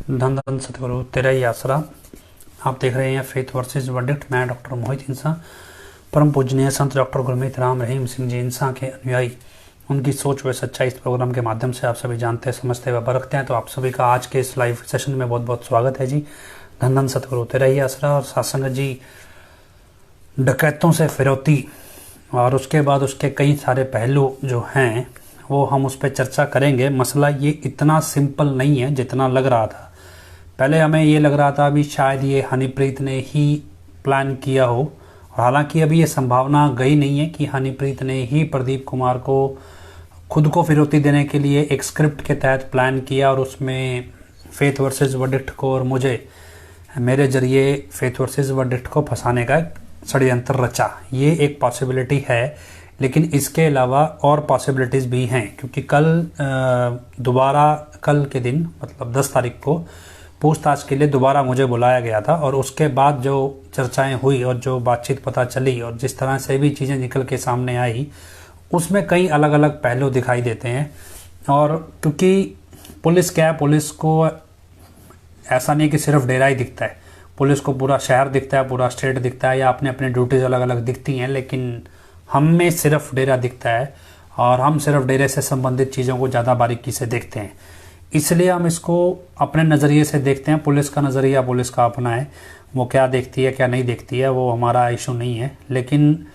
धन धन सतगुरु तेरा ही आसरा। आप देख रहे हैं फेथ वर्सेस वर्डिक्ट। मैं डॉक्टर मोहित इंसा, परम पूजनीय संत डॉक्टर गुरमीत राम रहीम सिंह जी इंसा के अनुयायी, उनकी सोच व सच्चाई इस प्रोग्राम के माध्यम से आप सभी जानते हैं, समझते व बरतते हैं। तो आप सभी का आज के इस लाइव सेशन में बहुत बहुत स्वागत है जी। धन धन सतगुरु तेरा ही आसरा। और सासंगत जी, डकैतों से फिरौती और उसके बाद उसके कई सारे पहलू जो हैं वो हम उस पर चर्चा करेंगे। मसला ये इतना सिंपल नहीं है जितना लग रहा था। पहले हमें ये लग रहा था अभी शायद ये हनीप्रीत ने ही प्लान किया हो, और हालांकि अभी ये संभावना गई नहीं है कि हनीप्रीत ने ही प्रदीप कुमार को खुद को फिरौती देने के लिए एक स्क्रिप्ट के तहत प्लान किया और उसमें फेथ वर्सेस वर्डिक्ट को और मुझे मेरे जरिए फेथ वर्सेस वर्डिक्ट को फंसाने का षड्यंत्र रचा। ये एक पॉसिबिलिटी है, लेकिन इसके अलावा और पॉसिबिलिटीज़ भी हैं, क्योंकि दोबारा कल के दिन मतलब 10 तारीख को पूछताछ के लिए दोबारा मुझे बुलाया गया था। और उसके बाद जो चर्चाएं हुई और जो बातचीत पता चली और जिस तरह से भी चीज़ें निकल के सामने आई, उसमें कई अलग अलग पहलू दिखाई देते हैं। और क्योंकि पुलिस क्या है, पुलिस को ऐसा नहीं कि सिर्फ डेरा ही दिखता है, पुलिस को पूरा शहर दिखता है, पूरा स्टेट दिखता है, या अपने अपने ड्यूटीज़ अलग अलग दिखती हैं, लेकिन हम में सिर्फ डेरा दिखता है और हम सिर्फ डेरे से संबंधित चीज़ों को ज़्यादा बारीकी से देखते हैं। इसलिए हम इसको अपने नज़रिए से देखते हैं। पुलिस का नज़रिया पुलिस का अपना है, वो क्या देखती है क्या नहीं देखती है वो हमारा इशू नहीं है। लेकिन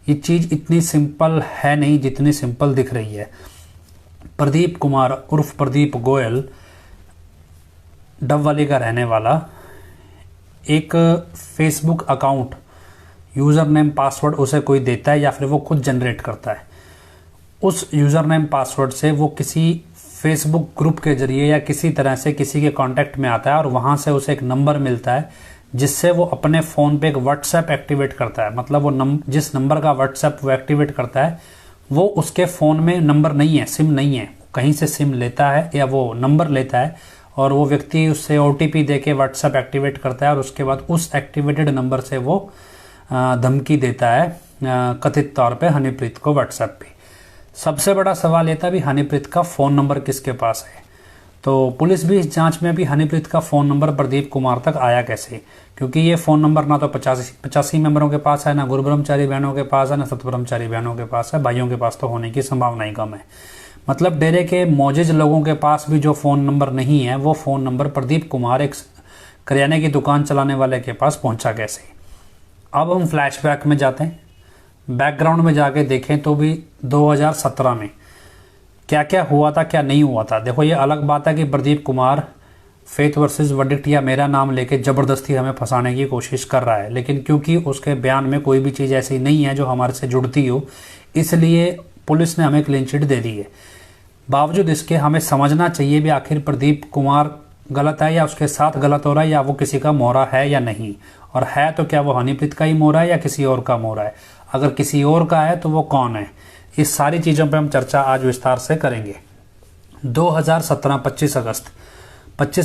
ये चीज़ इतनी सिंपल है नहीं जितनी सिंपल दिख रही है। प्रदीप कुमार उर्फ प्रदीप गोयल, डबवाली का रहने वाला, एक Facebook account user name password उसे कोई देता है या फिर वो खुद जनरेट करता है। उस यूज़र नेम पासवर्ड से वो किसी फेसबुक ग्रुप के जरिए या किसी तरह से किसी के कांटेक्ट में आता है और वहाँ से उसे एक नंबर मिलता है जिससे वो अपने फ़ोन पे एक व्हाट्सएप एक्टिवेट करता है। मतलब वो जिस नंबर का व्हाट्सएप वो एक्टिवेट करता है वो उसके फ़ोन में नंबर नहीं है, सिम नहीं है, कहीं से सिम लेता है या वो नंबर लेता है और वो व्यक्ति उससे OTP दे के व्हाट्सएप एक्टिवेट करता है और उसके बाद उस एक्टिवेटेड नंबर से वो धमकी देता है कथित तौर पे हनीप्रीत को व्हाट्सएप पे। सबसे बड़ा सवाल ये था भी हनीप्रीत का फ़ोन नंबर किसके पास है। तो पुलिस भी इस जांच में भी हनीप्रीत का फ़ोन नंबर प्रदीप कुमार तक आया कैसे, क्योंकि ये फ़ोन नंबर ना तो 85 मेंबरों के पास है, ना गुरु ब्रह्मचारी बहनों के पास है, ना सत ब्रह्मचारी बहनों के पास है। भाइयों के पास तो होने की संभावना ही कम है। मतलब डेरे के मौजूद लोगों के पास भी जो फ़ोन नंबर नहीं है, वो फ़ोन नंबर प्रदीप कुमार एक करियाने की दुकान चलाने वाले के पास पहुँचा कैसे। अब हम फ्लैशबैक में जाते हैं, बैकग्राउंड में जाके देखें तो भी 2017 में क्या क्या हुआ था क्या नहीं हुआ था। देखो, ये अलग बात है कि Pradeep Kumar faith versus verdict या मेरा नाम लेके ज़बरदस्ती हमें फंसाने की कोशिश कर रहा है, लेकिन क्योंकि उसके बयान में कोई भी चीज़ ऐसी नहीं है जो हमारे से जुड़ती हो, इसलिए पुलिस ने हमें क्लीन चिट दे दी है। बावजूद इसके हमें समझना चाहिए भी आखिर प्रदीप कुमार गलत है या उसके साथ गलत हो रहा है, या वो किसी का मोहरा है या नहीं, और है तो क्या वो हनीप्रीत का ही मोहरा है या किसी और का मोहरा है। अगर किसी और का है तो वो कौन है। इस सारी चीज़ों पे हम चर्चा आज विस्तार से करेंगे। 2017 25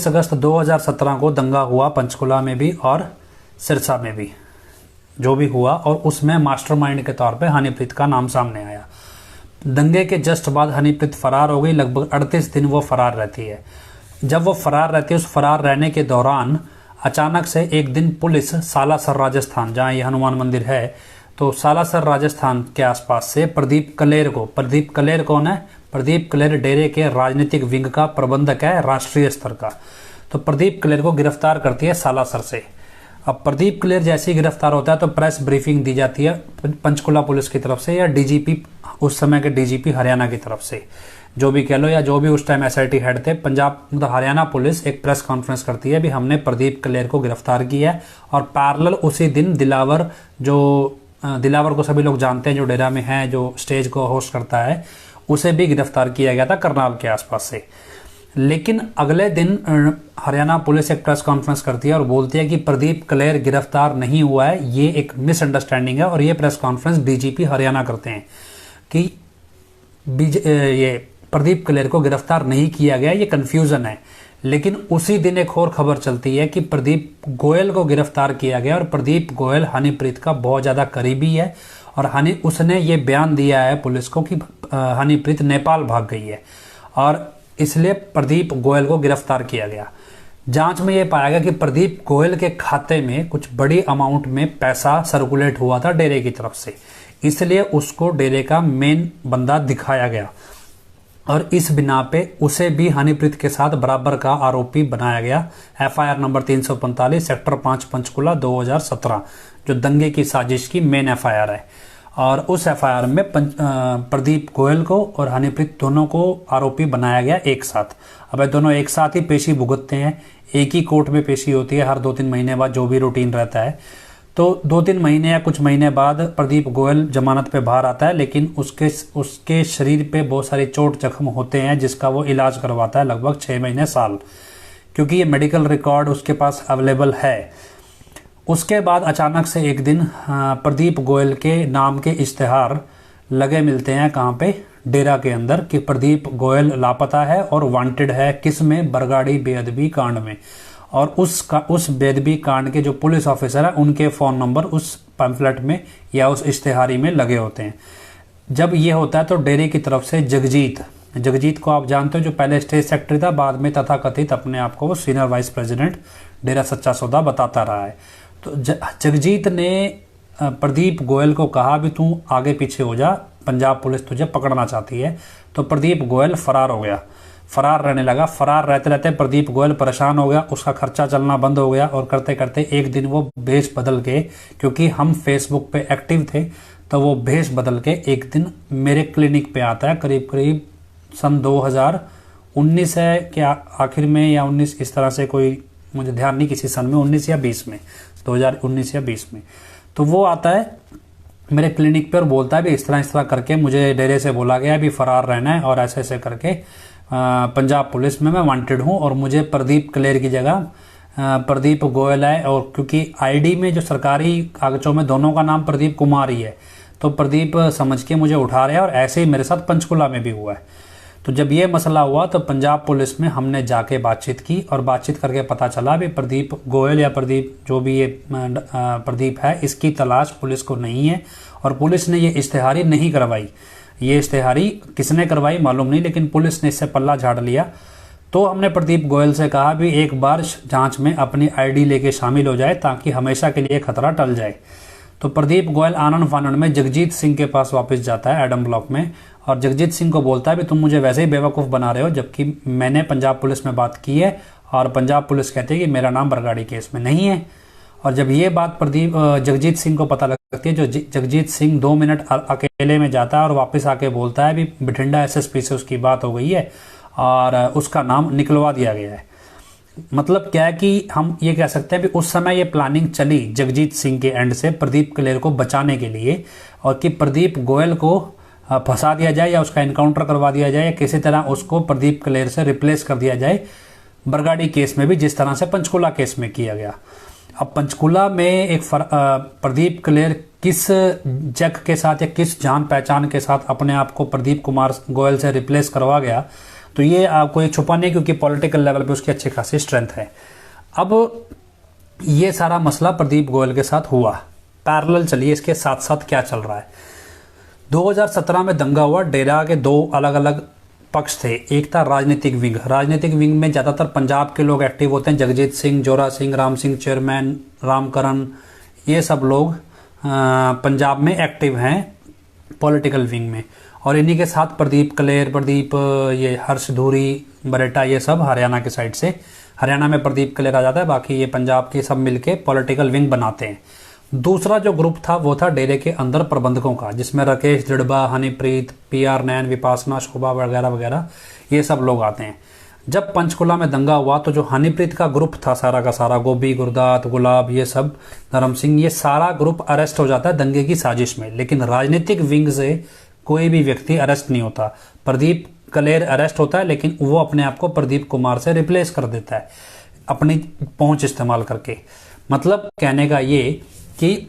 अगस्त 2017 को दंगा हुआ पंचकुला में भी और सिरसा में भी, जो भी हुआ, और उसमें मास्टरमाइंड के तौर पे हनीप्रीत का नाम सामने आया। दंगे के जस्ट बाद हनीप्रीत फरार हो गई। लगभग 38 दिन वो फरार रहती है। जब वो फरार रहती है, उस फरार रहने के दौरान अचानक से एक दिन पुलिस सालासर राजस्थान, जहाँ ये हनुमान मंदिर है, तो सालासर राजस्थान के आसपास से प्रदीप कलेर कौन है? प्रदीप कलेर डेरे के राजनीतिक विंग का प्रबंधक है, राष्ट्रीय स्तर का। तो प्रदीप कलेर को गिरफ्तार करती है सालासर से। अब प्रदीप कलेर जैसे ही गिरफ्तार होता है तो प्रेस ब्रीफिंग दी जाती है पंचकुला पुलिस की तरफ से या DGP, उस समय के DGP हरियाणा की तरफ से, जो भी कह लो, या जो भी उस टाइम SIT हेड थे पंजाब, मतलब हरियाणा पुलिस एक प्रेस कॉन्फ्रेंस करती है भी हमने प्रदीप कलेर को गिरफ्तार किया है। और पैरेलल उसी दिन दिलावर को सभी लोग जानते हैं, जो डेरा में है, जो स्टेज को होस्ट करता है, उसे भी गिरफ्तार किया गया था करनाल के आसपास से। लेकिन अगले दिन हरियाणा पुलिस एक प्रेस कॉन्फ्रेंस करती है और बोलती है कि प्रदीप कलेर गिरफ्तार नहीं हुआ है, ये एक मिसअंडरस्टैंडिंग है। और ये प्रेस कॉन्फ्रेंस DGP हरियाणा करते हैं कि ये प्रदीप कलेर को गिरफ्तार नहीं किया गया, ये कन्फ्यूजन है। लेकिन उसी दिन एक और खबर चलती है कि प्रदीप गोयल को गिरफ्तार किया गया, और प्रदीप गोयल हनीप्रीत का बहुत ज़्यादा करीबी है और उसने ये बयान दिया है पुलिस को कि हनीप्रीत नेपाल भाग गई है और इसलिए प्रदीप गोयल को गिरफ्तार किया गया। जांच में यह पाया गया कि प्रदीप गोयल के खाते में कुछ बड़ी अमाउंट में पैसा सर्कुलेट हुआ था डेरे की तरफ से, इसलिए उसको डेरे का मेन बंदा दिखाया गया और इस बिना पे उसे भी हनीप्रीत के साथ बराबर का आरोपी बनाया गया। एफआईआर नंबर 345 सेक्टर 5 पंचकुला 2017 जो दंगे की साजिश की मेन एफआईआर है। और उस एफआईआर में प्रदीप गोयल को और हनीप्रीत दोनों को आरोपी बनाया गया एक साथ। अब दोनों एक साथ ही पेशी भुगतते हैं, एक ही कोर्ट में पेशी होती है हर 2-3 महीने बाद, जो भी रूटीन रहता है। तो 2-3 महीने या कुछ महीने बाद प्रदीप गोयल जमानत पे बाहर आता है, लेकिन उसके शरीर पे बहुत सारी चोट जख्म होते हैं जिसका वो इलाज करवाता है लगभग 6 महीने साल, क्योंकि ये मेडिकल रिकॉर्ड उसके पास अवेलेबल है। उसके बाद अचानक से एक दिन प्रदीप गोयल के नाम के इश्तेहार लगे मिलते हैं कहाँ पे, डेरा के अंदर, कि प्रदीप गोयल लापता है और वांटेड है। किस में? बरगाड़ी बेअदबी कांड में। और उस बेअदबी कांड के जो पुलिस ऑफिसर है उनके फ़ोन नंबर उस पैम्फलेट में या उस इश्तेहारी में लगे होते हैं। जब ये होता है तो डेरे की तरफ से जगजीत को आप जानते हो, जो पहले स्टेट सेक्रेटरी था, बाद में तथाकथित अपने आप को वो सीनियर वाइस प्रेसिडेंट डेरा सच्चा सौदा बताता रहा है। तो जगजीत ने प्रदीप गोयल को कहा भी तू आगे पीछे हो जा, पंजाब पुलिस तुझे पकड़ना चाहती है। तो प्रदीप गोयल फरार हो गया, फरार रहने लगा। फरार रहते रहते प्रदीप गोयल परेशान हो गया, उसका खर्चा चलना बंद हो गया और करते करते एक दिन वो भेष बदल के, क्योंकि हम फेसबुक पे एक्टिव थे, तो वो भेष बदल के एक दिन मेरे क्लिनिक पे आता है। करीब करीब सन 2019 है क्या आखिर में, या 19, इस तरह से कोई मुझे ध्यान नहीं, किसी सन में 19 या 20 में, 2019 या 20 में। तो वो आता है मेरे क्लिनिक पे और बोलता है भी इस तरह करके मुझे डेरे से बोला गया है भी फरार रहना है और ऐसे ऐसे करके पंजाब पुलिस में मैं वांटेड हूँ और मुझे प्रदीप क्लेर की जगह प्रदीप गोयल है। और क्योंकि आईडी में जो सरकारी कागजों में दोनों का नाम प्रदीप कुमार ही है, तो प्रदीप समझ के मुझे उठा रहे हैं। और ऐसे ही मेरे साथ पंचकुला में भी हुआ है। तो जब ये मसला हुआ तो पंजाब पुलिस में हमने जाके बातचीत की और बातचीत करके पता चला भी प्रदीप गोयल या प्रदीप जो भी ये प्रदीप है, इसकी तलाश पुलिस को नहीं है और पुलिस ने ये इश्तेहारी नहीं करवाई। ये इश्तेहारी किसने करवाई मालूम नहीं, लेकिन पुलिस ने इससे पल्ला झाड़ लिया। तो हमने प्रदीप गोयल से कहा भी एक बार जांच में अपनी आईडी लेके शामिल हो जाए ताकि हमेशा के लिए खतरा टल जाए। तो प्रदीप गोयल आनंद फानंद में जगजीत सिंह के पास वापस जाता है एडम ब्लॉक में और जगजीत सिंह को बोलता है भी तुम मुझे वैसे ही बेवकूफ़ बना रहे हो, जबकि मैंने पंजाब पुलिस में बात की है और पंजाब पुलिस कहती है कि मेरा नाम बरगाड़ी केस में नहीं है। और जब ये बात जगजीत सिंह को पता लगती है, जो जगजीत सिंह 2 मिनट अकेले में जाता है और वापस आके बोलता है भी बठिंडा एसएसपी से उसकी बात हो गई है और उसका नाम निकलवा दिया गया है। मतलब क्या है कि हम ये कह सकते हैं भी उस समय ये प्लानिंग चली जगजीत सिंह के एंड से प्रदीप क्लेर को बचाने के लिए, और कि प्रदीप गोयल को फंसा दिया जाए या उसका इनकाउंटर करवा दिया जाए या किसी तरह उसको प्रदीप क्लेर से रिप्लेस कर दिया जाए बरगाड़ी केस में भी, जिस तरह से पंचकुला केस में किया गया। अब पंचकुला में एक प्रदीप क्लेर किस जग के साथ या किस जान पहचान के साथ अपने आप को प्रदीप कुमार गोयल से रिप्लेस करवा गया, तो ये आपको ये छुपा नहीं, क्योंकि पॉलिटिकल लेवल पे उसकी अच्छी खासी स्ट्रेंथ है। अब ये सारा मसला प्रदीप गोयल के साथ हुआ। पैरेलल चलिए इसके साथ साथ क्या चल रहा है। 2017 में दंगा हुआ। डेरा के 2 अलग अलग पक्ष थे। एक था राजनीतिक विंग। राजनीतिक विंग में ज़्यादातर पंजाब के लोग एक्टिव होते हैं, जगजीत सिंह, जोरा सिंह, राम सिंह चेयरमैन, रामकरण, ये सब लोग पंजाब में एक्टिव हैं पॉलिटिकल विंग में। और इन्हीं के साथ प्रदीप क्लेर, ये हर्ष धूरी, बरेटा, ये सब हरियाणा के साइड से, हरियाणा में प्रदीप क्लेर आ जाता है, बाकी ये पंजाब के सब मिलके पॉलिटिकल विंग बनाते हैं। दूसरा जो ग्रुप था वो था डेरे के अंदर प्रबंधकों का, जिसमें राकेश दृढ़बा, हनीप्रीत, PR नैन, विपासना, शोभा वगैरह वगैरह ये सब लोग आते हैं। जब पंचकुला में दंगा हुआ तो जो हनीप्रीत का ग्रुप था सारा का सारा, गोभी, गुरदात, गुलाब, ये सब, धर्म सिंह, ये सारा ग्रुप अरेस्ट हो जाता है दंगे की साजिश में। लेकिन राजनीतिक विंग से कोई भी व्यक्ति अरेस्ट नहीं होता। प्रदीप क्लेर अरेस्ट होता है, लेकिन वो अपने आप को प्रदीप कुमार से रिप्लेस कर देता है अपनी पहुंच इस्तेमाल करके। मतलब कहने का ये कि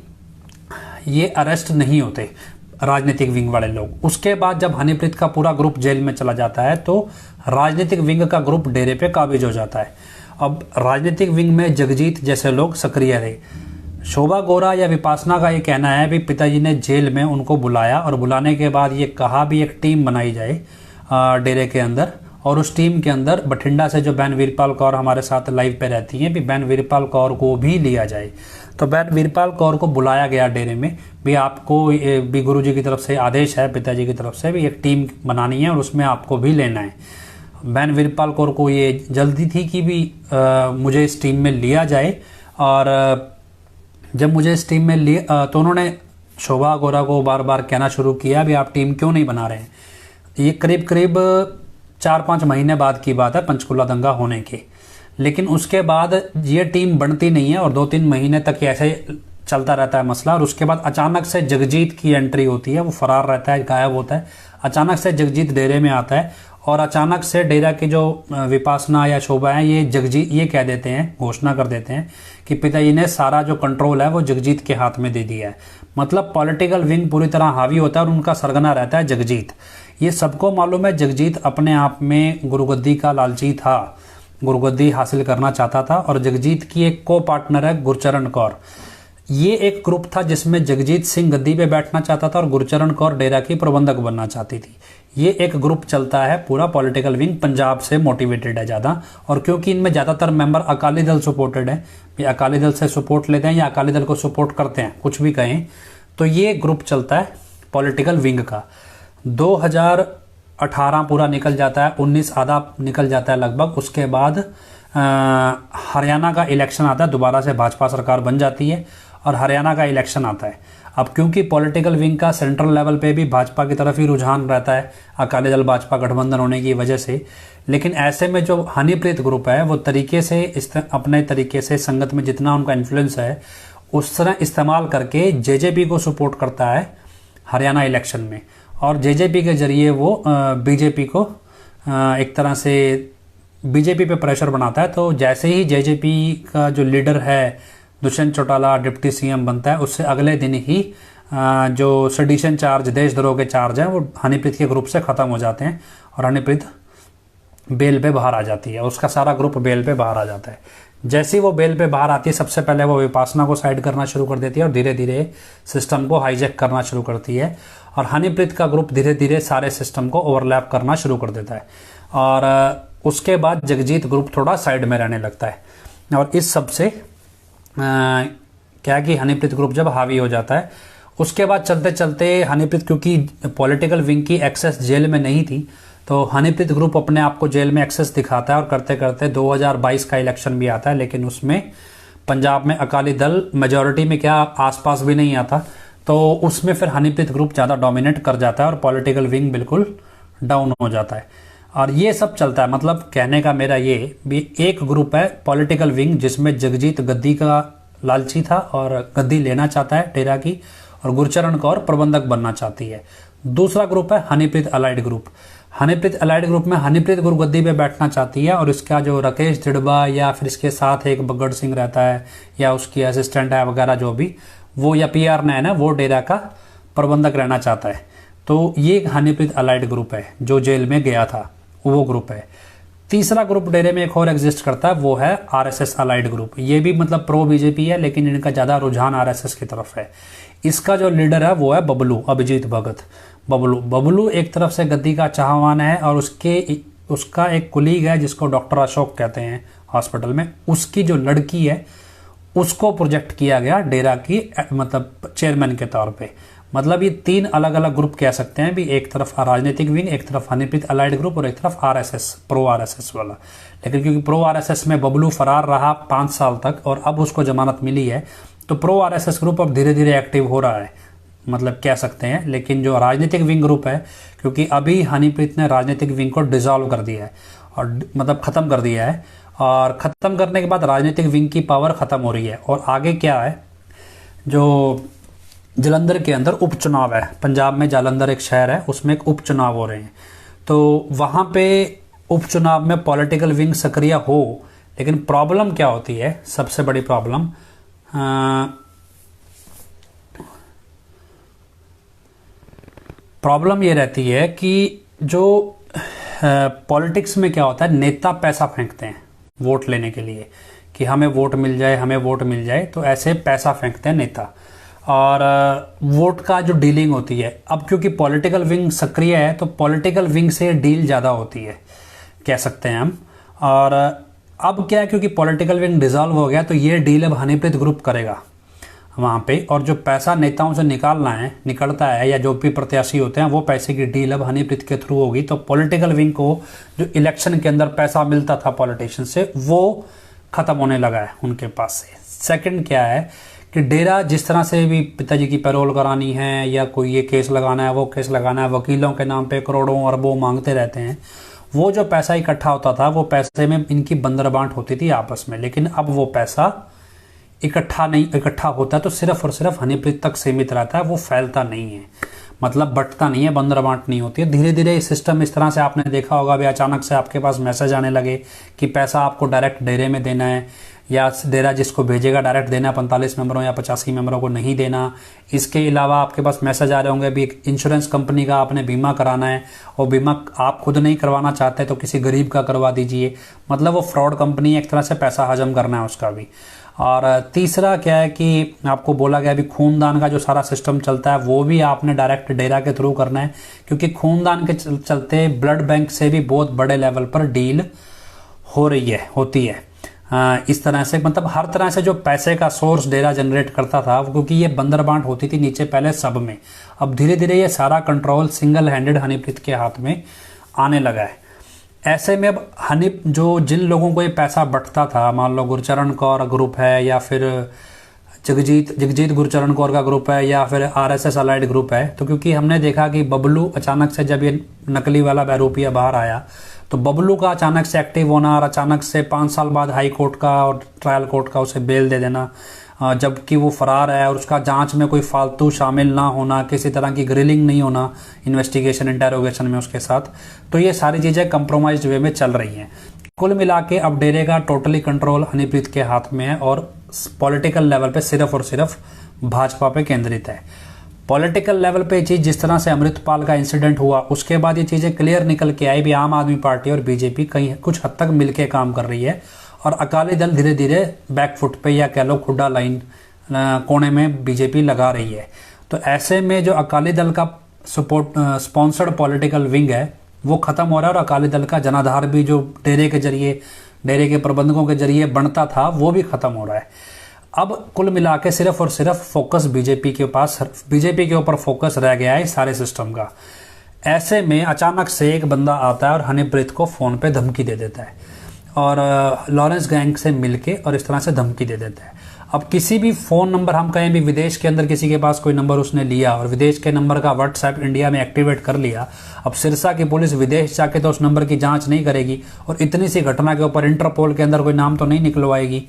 ये अरेस्ट नहीं होते राजनीतिक विंग वाले लोग। उसके बाद जब हनीप्रीत का पूरा ग्रुप जेल में चला जाता है तो राजनीतिक विंग का ग्रुप डेरे पे काबिज हो जाता है। अब राजनीतिक विंग में जगजीत जैसे लोग सक्रिय रहे। शोभा गोरा या विपासना का ये कहना है भी पिताजी ने जेल में उनको बुलाया और बुलाने के बाद ये कहा भी एक टीम बनाई जाए डेरे के अंदर और उस टीम के अंदर बठिंडा से जो बहन वीरपाल कौर हमारे साथ लाइव पे रहती हैं, भी बहन वीरपाल कौर को भी लिया जाए। तो बहन वीरपाल कौर को बुलाया गया डेरे में, भी आपको भी गुरुजी की तरफ से आदेश है, पिताजी की तरफ से भी एक टीम बनानी है और उसमें आपको भी लेना है। बहन वीरपाल कौर को ये जल्दी थी कि भी मुझे इस टीम में लिया जाए। और जब मुझे इस टीम में लिया तो उन्होंने शोभा गोरा को बार बार कहना शुरू किया भी आप टीम क्यों नहीं बना रहे हैं। ये करीब करीब 4-5 महीने बाद की बात है पंचकुला दंगा होने के। लेकिन उसके बाद ये टीम बनती नहीं है और 2-3 महीने तक ऐसे चलता रहता है मसला। और उसके बाद अचानक से जगजीत की एंट्री होती है, वो फरार रहता है, गायब होता है। अचानक से जगजीत डेरे में आता है और अचानक से डेरा की जो विपासना या शोभा है ये कह देते हैं, घोषणा कर देते हैं कि पिताजी ने सारा जो कंट्रोल है वो जगजीत के हाथ में दे दिया है। मतलब पॉलिटिकल विंग पूरी तरह हावी होता है और उनका सरगना रहता है जगजीत। ये सबको मालूम है जगजीत अपने आप में गुरुगद्दी का लालची था, गुरुगद्दी हासिल करना चाहता था। और जगजीत की एक को पार्टनर है गुरचरण कौर। ये एक ग्रुप था जिसमें जगजीत सिंह गद्दी पे बैठना चाहता था और गुरचरण कौर डेरा की प्रबंधक बनना चाहती थी। ये एक ग्रुप चलता है पूरा। पॉलिटिकल विंग पंजाब से मोटिवेटेड है ज़्यादा, और क्योंकि इनमें ज़्यादातर मेंबर अकाली दल सपोर्टेड है, ये अकाली दल से सपोर्ट लेते हैं या अकाली दल को सपोर्ट करते हैं, कुछ भी कहें, तो ये ग्रुप चलता है पॉलिटिकल विंग का। 2018 पूरा निकल जाता है, 19 आधा निकल जाता है लगभग। उसके बाद हरियाणा का इलेक्शन आता है, दोबारा से भाजपा सरकार बन जाती है और हरियाणा का इलेक्शन आता है। अब क्योंकि पॉलिटिकल विंग का सेंट्रल लेवल पे भी भाजपा की तरफ ही रुझान रहता है, अकाली दल भाजपा गठबंधन होने की वजह से। लेकिन ऐसे में जो हनीप्रीत ग्रुप है वो तरीके से अपने तरीके से संगत में जितना उनका इन्फ्लुएंस है उस तरह इस्तेमाल करके जेजेपी को सपोर्ट करता है हरियाणा इलेक्शन में। और जेजेपी के जरिए वो बीजेपी को एक तरह से बीजेपी पे प्रेशर बनाता है। तो जैसे ही जेजेपी का जो लीडर है दुष्यंत चौटाला डिप्टी सीएम बनता है, उससे अगले दिन ही जो सेडिशन चार्ज, देशद्रोह के चार्ज हैं, वो हनीप्रीत के ग्रुप से ख़त्म हो जाते हैं और हनीप्रीत बेल पे बाहर आ जाती है। उसका सारा ग्रुप बेल पे बाहर आ जाता है। जैसे ही वो बेल पे बाहर आती है, सबसे पहले वो विपासना को साइड करना शुरू कर देती है और धीरे धीरे सिस्टम को हाईजैक करना शुरू करती है। और हनीप्रीत का ग्रुप धीरे धीरे सारे सिस्टम को ओवरलैप करना शुरू कर देता है। और उसके बाद जगजीत ग्रुप थोड़ा साइड में रहने लगता है। और इस सब से क्या कि हनीप्रीत ग्रुप जब हावी हो जाता है, उसके बाद चलते चलते हनीप्रीत, क्योंकि पॉलिटिकल विंग की एक्सेस जेल में नहीं थी, तो हनीप्रीत ग्रुप अपने आप को जेल में एक्सेस दिखाता है। और करते करते 2022 का इलेक्शन भी आता है, लेकिन उसमें पंजाब में अकाली दल मेजॉरिटी में क्या आसपास भी नहीं आता, तो उसमें फिर हनीप्रीत ग्रुप ज़्यादा डोमिनेट कर जाता है और पॉलिटिकल विंग बिल्कुल डाउन हो जाता है। और ये सब चलता है। मतलब कहने का मेरा ये भी एक ग्रुप है पॉलिटिकल विंग जिसमें जगजीत गद्दी का लालची था और गद्दी लेना चाहता है डेरा की, और गुरचरण कौर प्रबंधक बनना चाहती है। दूसरा ग्रुप है Honeypreet allied group. Honeypreet allied group में हनीप्रीत गुरुगद्दी पे बैठना चाहती है और इसका जो राकेश दिड़बा या फिर इसके साथ एक बगड़ सिंह रहता है या उसकी असिस्टेंट है वगैरह जो भी, वो या PR नैन है, वो डेरा का प्रबंधक रहना चाहता है। तो ये हनीप्रीत अलाइड ग्रुप है जो जेल में गया था, वो ग्रुप है। तीसरा ग्रुप डेरे में एक और एग्जिस्ट करता है, वो है RSS अलाइड ग्रुप। ये भी मतलब प्रो बीजेपी है, लेकिन इनका ज़्यादा रुझान RSS की तरफ है। इसका जो लीडर है वो है बबलू, अभिजीत भगत। बबलू एक तरफ से गद्दी का चाहवान है और उसका एक कुलीग है जिसको डॉक्टर अशोक कहते हैं हॉस्पिटल में, उसकी जो लड़की है उसको प्रोजेक्ट किया गया डेरा की मतलब चेयरमैन के तौर पे। मतलब ये 3 अलग अलग ग्रुप कह सकते हैं भी, एक तरफ राजनीतिक विंग, एक तरफ हनीप्रीत अलाइड ग्रुप और एक तरफ RSS, प्रो RSS वाला। लेकिन क्योंकि प्रो RSS में बबलू फरार रहा 5 साल तक और अब उसको जमानत मिली है, तो प्रो RSS ग्रुप अब धीरे धीरे एक्टिव हो रहा है, मतलब कह सकते हैं। लेकिन जो राजनीतिक विंग ग्रुप है, क्योंकि अभी हनीप्रीत ने राजनीतिक विंग को डिसॉल्व कर दिया है और मतलब ख़त्म कर दिया है, और ख़त्म करने के बाद राजनीतिक विंग की पावर ख़त्म हो रही है। और आगे क्या है, जो जालंधर के अंदर उपचुनाव है, पंजाब में जालंधर एक शहर है, उसमें एक उपचुनाव हो रहे हैं। तो वहाँ पे उपचुनाव में पॉलिटिकल विंग सक्रिय हो, लेकिन प्रॉब्लम क्या होती है, सबसे बड़ी प्रॉब्लम ये रहती है कि जो पॉलिटिक्स में क्या होता है, नेता पैसा फेंकते हैं वोट लेने के लिए कि हमें वोट मिल जाए, हमें वोट मिल जाए, तो ऐसे पैसा फेंकते हैं नेता। और वोट का जो डीलिंग होती है, अब क्योंकि पॉलिटिकल विंग सक्रिय है तो पॉलिटिकल विंग से डील ज़्यादा होती है, कह सकते हैं हम। और अब क्या है, क्योंकि पॉलिटिकल विंग डिसॉल्व हो गया तो ये डील अब हनीप्रीत ग्रुप करेगा वहाँ पे, और जो पैसा नेताओं से निकलता है या जो भी प्रत्याशी होते हैं वो पैसे की डील अब हनीप्रीत के थ्रू होगी। तो पॉलिटिकल विंग को जो इलेक्शन के अंदर पैसा मिलता था पॉलिटिशियन से वो खत्म होने लगा है उनके पास से। सेकंड क्या है कि डेरा जिस तरह से भी पिताजी की पैरोल करानी है या कोई ये केस लगाना है वो केस लगाना है, वकीलों के नाम पे करोड़ों अरबों मांगते रहते हैं, वो जो पैसा इकट्ठा होता था वो पैसे में इनकी बंदरबांट होती थी आपस में। लेकिन अब वो पैसा इकट्ठा होता है तो सिर्फ और सिर्फ हनीप्रीत तक सीमित रहता है, वो फैलता नहीं है, मतलब बंटता नहीं है, बंदरबांट नहीं होती है। धीरे धीरे सिस्टम इस तरह से आपने देखा होगा भी अचानक से आपके पास मैसेज आने लगे कि पैसा आपको डायरेक्ट डेरे में देना है, या डेरा जिसको भेजेगा डायरेक्ट देना है, 45 मेंबरों या 85 मेंबरों को नहीं देना। इसके अलावा आपके पास मैसेज आ रहे होंगे भी इंश्योरेंस कंपनी का आपने बीमा कराना है, और बीमा आप खुद नहीं करवाना चाहते तो किसी गरीब का करवा दीजिए। मतलब वो फ्रॉड कंपनी है, एक तरह से पैसा हजम करना है उसका भी। और तीसरा क्या है कि आपको बोला गया भी खूनदान का जो सारा सिस्टम चलता है वो भी आपने डायरेक्ट डेरा के थ्रू करना है, क्योंकि खूनदान के चलते ब्लड बैंक से भी बहुत बड़े लेवल पर डील होती है। इस तरह से मतलब हर तरह से जो पैसे का सोर्स डेरा जनरेट करता था, क्योंकि ये बंदरबांट होती थी नीचे पहले सब में, अब धीरे धीरे ये सारा कंट्रोल सिंगल हैंडेड हनीप्रीत के हाथ में आने लगा है। ऐसे में अब जिन लोगों को ये पैसा बंटता था, मान लो गुरचरण कौर ग्रुप है या फिर जगजीत गुरचरण कौर का ग्रुप है या फिर आरएसएस अलाइड ग्रुप है, तो क्योंकि हमने देखा कि बबलू अचानक से जब ये नकली वाला बहरूपिया बाहर आया तो बबलू का अचानक से एक्टिव होना और अचानक से 5 साल बाद हाई कोर्ट का और ट्रायल कोर्ट का उसे बेल दे देना, जबकि वो फरार है, और उसका जांच में कोई फालतू शामिल ना होना, किसी तरह की ग्रिलिंग नहीं होना इन्वेस्टिगेशन इंटेरोगेशन में उसके साथ, तो ये सारी चीज़ें कंप्रोमाइज्ड वे में चल रही हैं। कुल मिला के अब डेरे का टोटली कंट्रोल हनीप्रीत के हाथ में है और पॉलिटिकल लेवल पे सिर्फ और सिर्फ भाजपा पे केंद्रित है। पॉलिटिकल लेवल पे चीज़ जिस तरह से अमृतपाल का इंसिडेंट हुआ उसके बाद ये चीज़ें क्लियर निकल के आई भी आम आदमी पार्टी और बीजेपी कहीं कुछ हद तक मिलके काम कर रही है, और अकाली दल धीरे धीरे बैकफुट पे या कह लो खुड्डा लाइन कोने में बीजेपी लगा रही है। तो ऐसे में जो अकाली दल का स्पॉन्सर्ड पॉलिटिकल विंग है वो खत्म हो रहा है, और अकाली दल का जनाधार भी जो डेरे के प्रबंधकों के जरिए बनता था वो भी खत्म हो रहा है। अब कुल मिला के सिर्फ और सिर्फ फोकस बीजेपी के ऊपर फोकस रह गया है सारे सिस्टम का। ऐसे में अचानक से एक बंदा आता है और हनीप्रीत को फोन पे धमकी दे देता है, और लॉरेंस गैंग से मिलके और इस तरह से धमकी दे देता है। अब किसी भी फ़ोन नंबर, हम कहें भी विदेश के अंदर किसी के पास कोई नंबर उसने लिया और विदेश के नंबर का व्हाट्सएप इंडिया में एक्टिवेट कर लिया, अब सिरसा की पुलिस विदेश जाके तो उस नंबर की जांच नहीं करेगी, और इतनी सी घटना के ऊपर इंटरपोल के अंदर कोई नाम तो नहीं निकलवाएगी।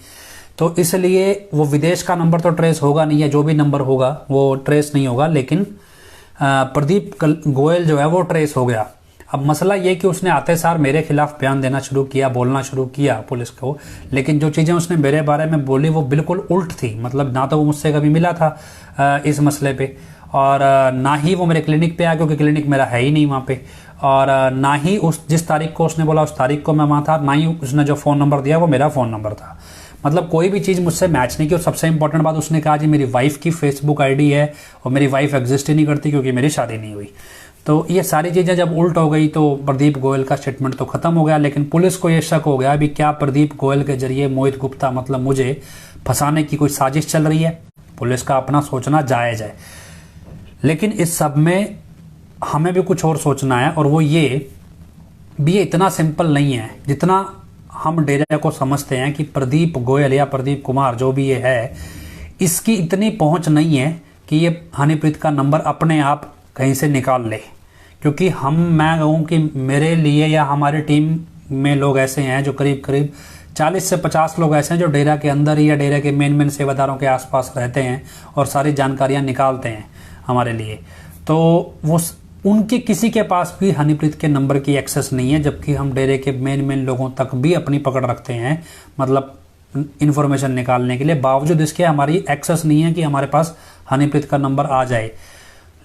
तो इसलिए वो विदेश का नंबर तो ट्रेस होगा नहीं, है जो भी नंबर होगा वो ट्रेस नहीं होगा, लेकिन प्रदीप गोयल जो है वो ट्रेस हो गया। अब मसला ये कि उसने आते सार मेरे खिलाफ बयान देना शुरू किया, बोलना शुरू किया पुलिस को, लेकिन जो चीज़ें उसने मेरे बारे में बोली वो बिल्कुल उल्ट थी। मतलब ना तो वो मुझसे कभी मिला था इस मसले पे, और ना ही वो मेरे क्लिनिक पे आया, क्योंकि क्लिनिक मेरा है ही नहीं वहाँ पे, और ना ही जिस तारीख को उसने बोला उस तारीख को मैं वहाँ था, ना ही उसने जो फ़ोन नंबर दिया वो मेरा फ़ोन नंबर था। मतलब कोई भी चीज़ मुझसे मैच नहीं की। और सबसे इंपॉर्टेंट बात उसने कहा जी मेरी वाइफ की फेसबुक आईडी है और मेरी वाइफ एग्जिस्ट ही नहीं करती क्योंकि मेरी शादी नहीं हुई। तो ये सारी चीज़ें जब उल्ट हो गई तो प्रदीप गोयल का स्टेटमेंट तो खत्म हो गया, लेकिन पुलिस को ये शक हो गया भी क्या प्रदीप गोयल के जरिए मोहित गुप्ता मतलब मुझे फंसाने की कोई साजिश चल रही है। पुलिस का अपना सोचना जायज है, लेकिन इस सब में हमें भी कुछ और सोचना है, और वो ये भी इतना सिंपल नहीं है जितना हम डेरा को समझते हैं कि प्रदीप गोयल या प्रदीप कुमार जो भी ये है, इसकी इतनी पहुंच नहीं है कि ये हनीप्रीत का नंबर अपने आप कहीं से निकाल ले। क्योंकि मैं कहूँ कि मेरे लिए या हमारी टीम में लोग ऐसे हैं जो करीब 40 से 50 लोग ऐसे हैं जो डेरा के अंदर ही या डेरा के मेन सेवादारों के आसपास रहते हैं और सारी जानकारियाँ निकालते हैं हमारे लिए। तो वो उनके किसी के पास भी हनीप्रीत के नंबर की एक्सेस नहीं है, जबकि हम डेरे के मेन लोगों तक भी अपनी पकड़ रखते हैं, मतलब इन्फॉर्मेशन निकालने के लिए। बावजूद इसके हमारी एक्सेस नहीं है कि हमारे पास हनीप्रीत का नंबर आ जाए,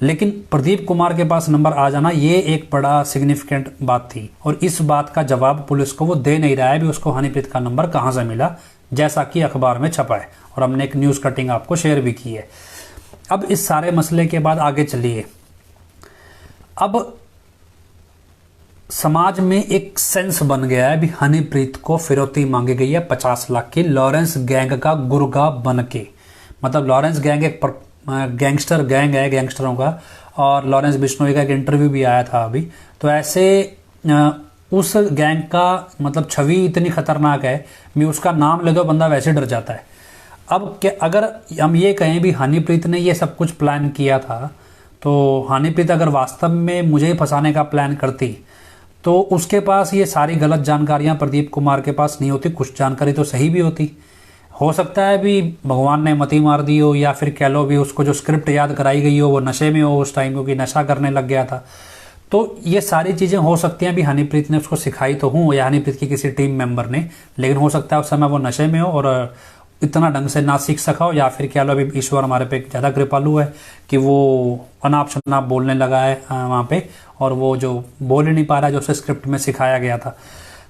लेकिन प्रदीप कुमार के पास नंबर आ जाना ये एक बड़ा सिग्निफिकेंट बात थी, और इस बात का जवाब पुलिस को वो दे नहीं रहा है भी उसको हनीप्रीत का नंबर कहाँ से मिला, जैसा कि अखबार में छपा है और हमने एक न्यूज़ कटिंग आपको शेयर भी की है। अब इस सारे मसले के बाद आगे चलिए। अब समाज में एक सेंस बन गया है भी हनीप्रीत को फिरौती मांगी गई है 50 लाख की लॉरेंस गैंग का गुर्गा बन के। मतलब लॉरेंस गैंग एक गैंगस्टर गैंग है गैंगस्टरों का, और लॉरेंस बिश्नोई का एक इंटरव्यू भी आया था अभी। तो ऐसे उस गैंग का मतलब छवि इतनी खतरनाक है भी उसका नाम ले दो बंदा वैसे डर जाता है। अब क्या अगर हम ये कहें भी हनीप्रीत ने ये सब कुछ प्लान किया था, तो हनीप्रीत अगर वास्तव में मुझे फंसाने का प्लान करती तो उसके पास ये सारी गलत जानकारियां प्रदीप कुमार के पास नहीं होती, कुछ जानकारी तो सही भी होती। हो सकता है भी भगवान ने मती मार दी हो, या फिर कह लो भी उसको जो स्क्रिप्ट याद कराई गई हो वो नशे में हो उस टाइम, क्योंकि नशा करने लग गया था। तो ये सारी चीज़ें हो सकती हैं भी हनीप्रीत ने उसको सिखाई तो हूँ या हनीप्रीत की किसी टीम मेंबर ने, लेकिन हो सकता है उस समय वो नशे में हो और इतना ढंग से ना सीख सका हो, या फिर क्या लो अभी ईश्वर हमारे पे ज़्यादा कृपालु है कि वो अनाप शनाप बोलने लगा है वहाँ पे, और वो जो बोल ही नहीं पा रहा जो उसे स्क्रिप्ट में सिखाया गया था।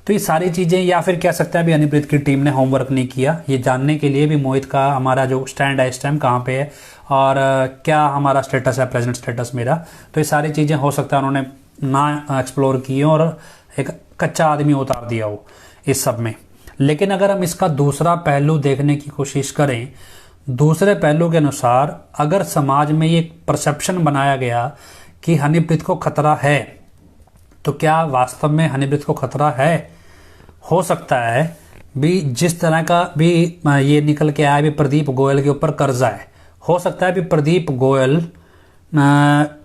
तो ये सारी चीज़ें, या फिर कह सकते हैं अभी हनीप्रीत की टीम ने होमवर्क नहीं किया ये जानने के लिए भी मोहित का हमारा जो स्टैंड है इस टाइम कहाँ पे है और क्या हमारा स्टेटस है, प्रेजेंट स्टेटस मेरा। तो ये सारी चीज़ें हो सकता है उन्होंने ना एक्सप्लोर की और एक कच्चा आदमी उतार दिया हो इस सब में। लेकिन अगर हम इसका दूसरा पहलू देखने की कोशिश करें, दूसरे पहलू के अनुसार अगर समाज में ये परसेप्शन बनाया गया कि हनीप्रीत को खतरा है, तो क्या वास्तव में हनीप्रीत को खतरा है? हो सकता है भी जिस तरह का भी ये निकल के आया भी प्रदीप गोयल के ऊपर कर्जा है, हो सकता है भी प्रदीप गोयल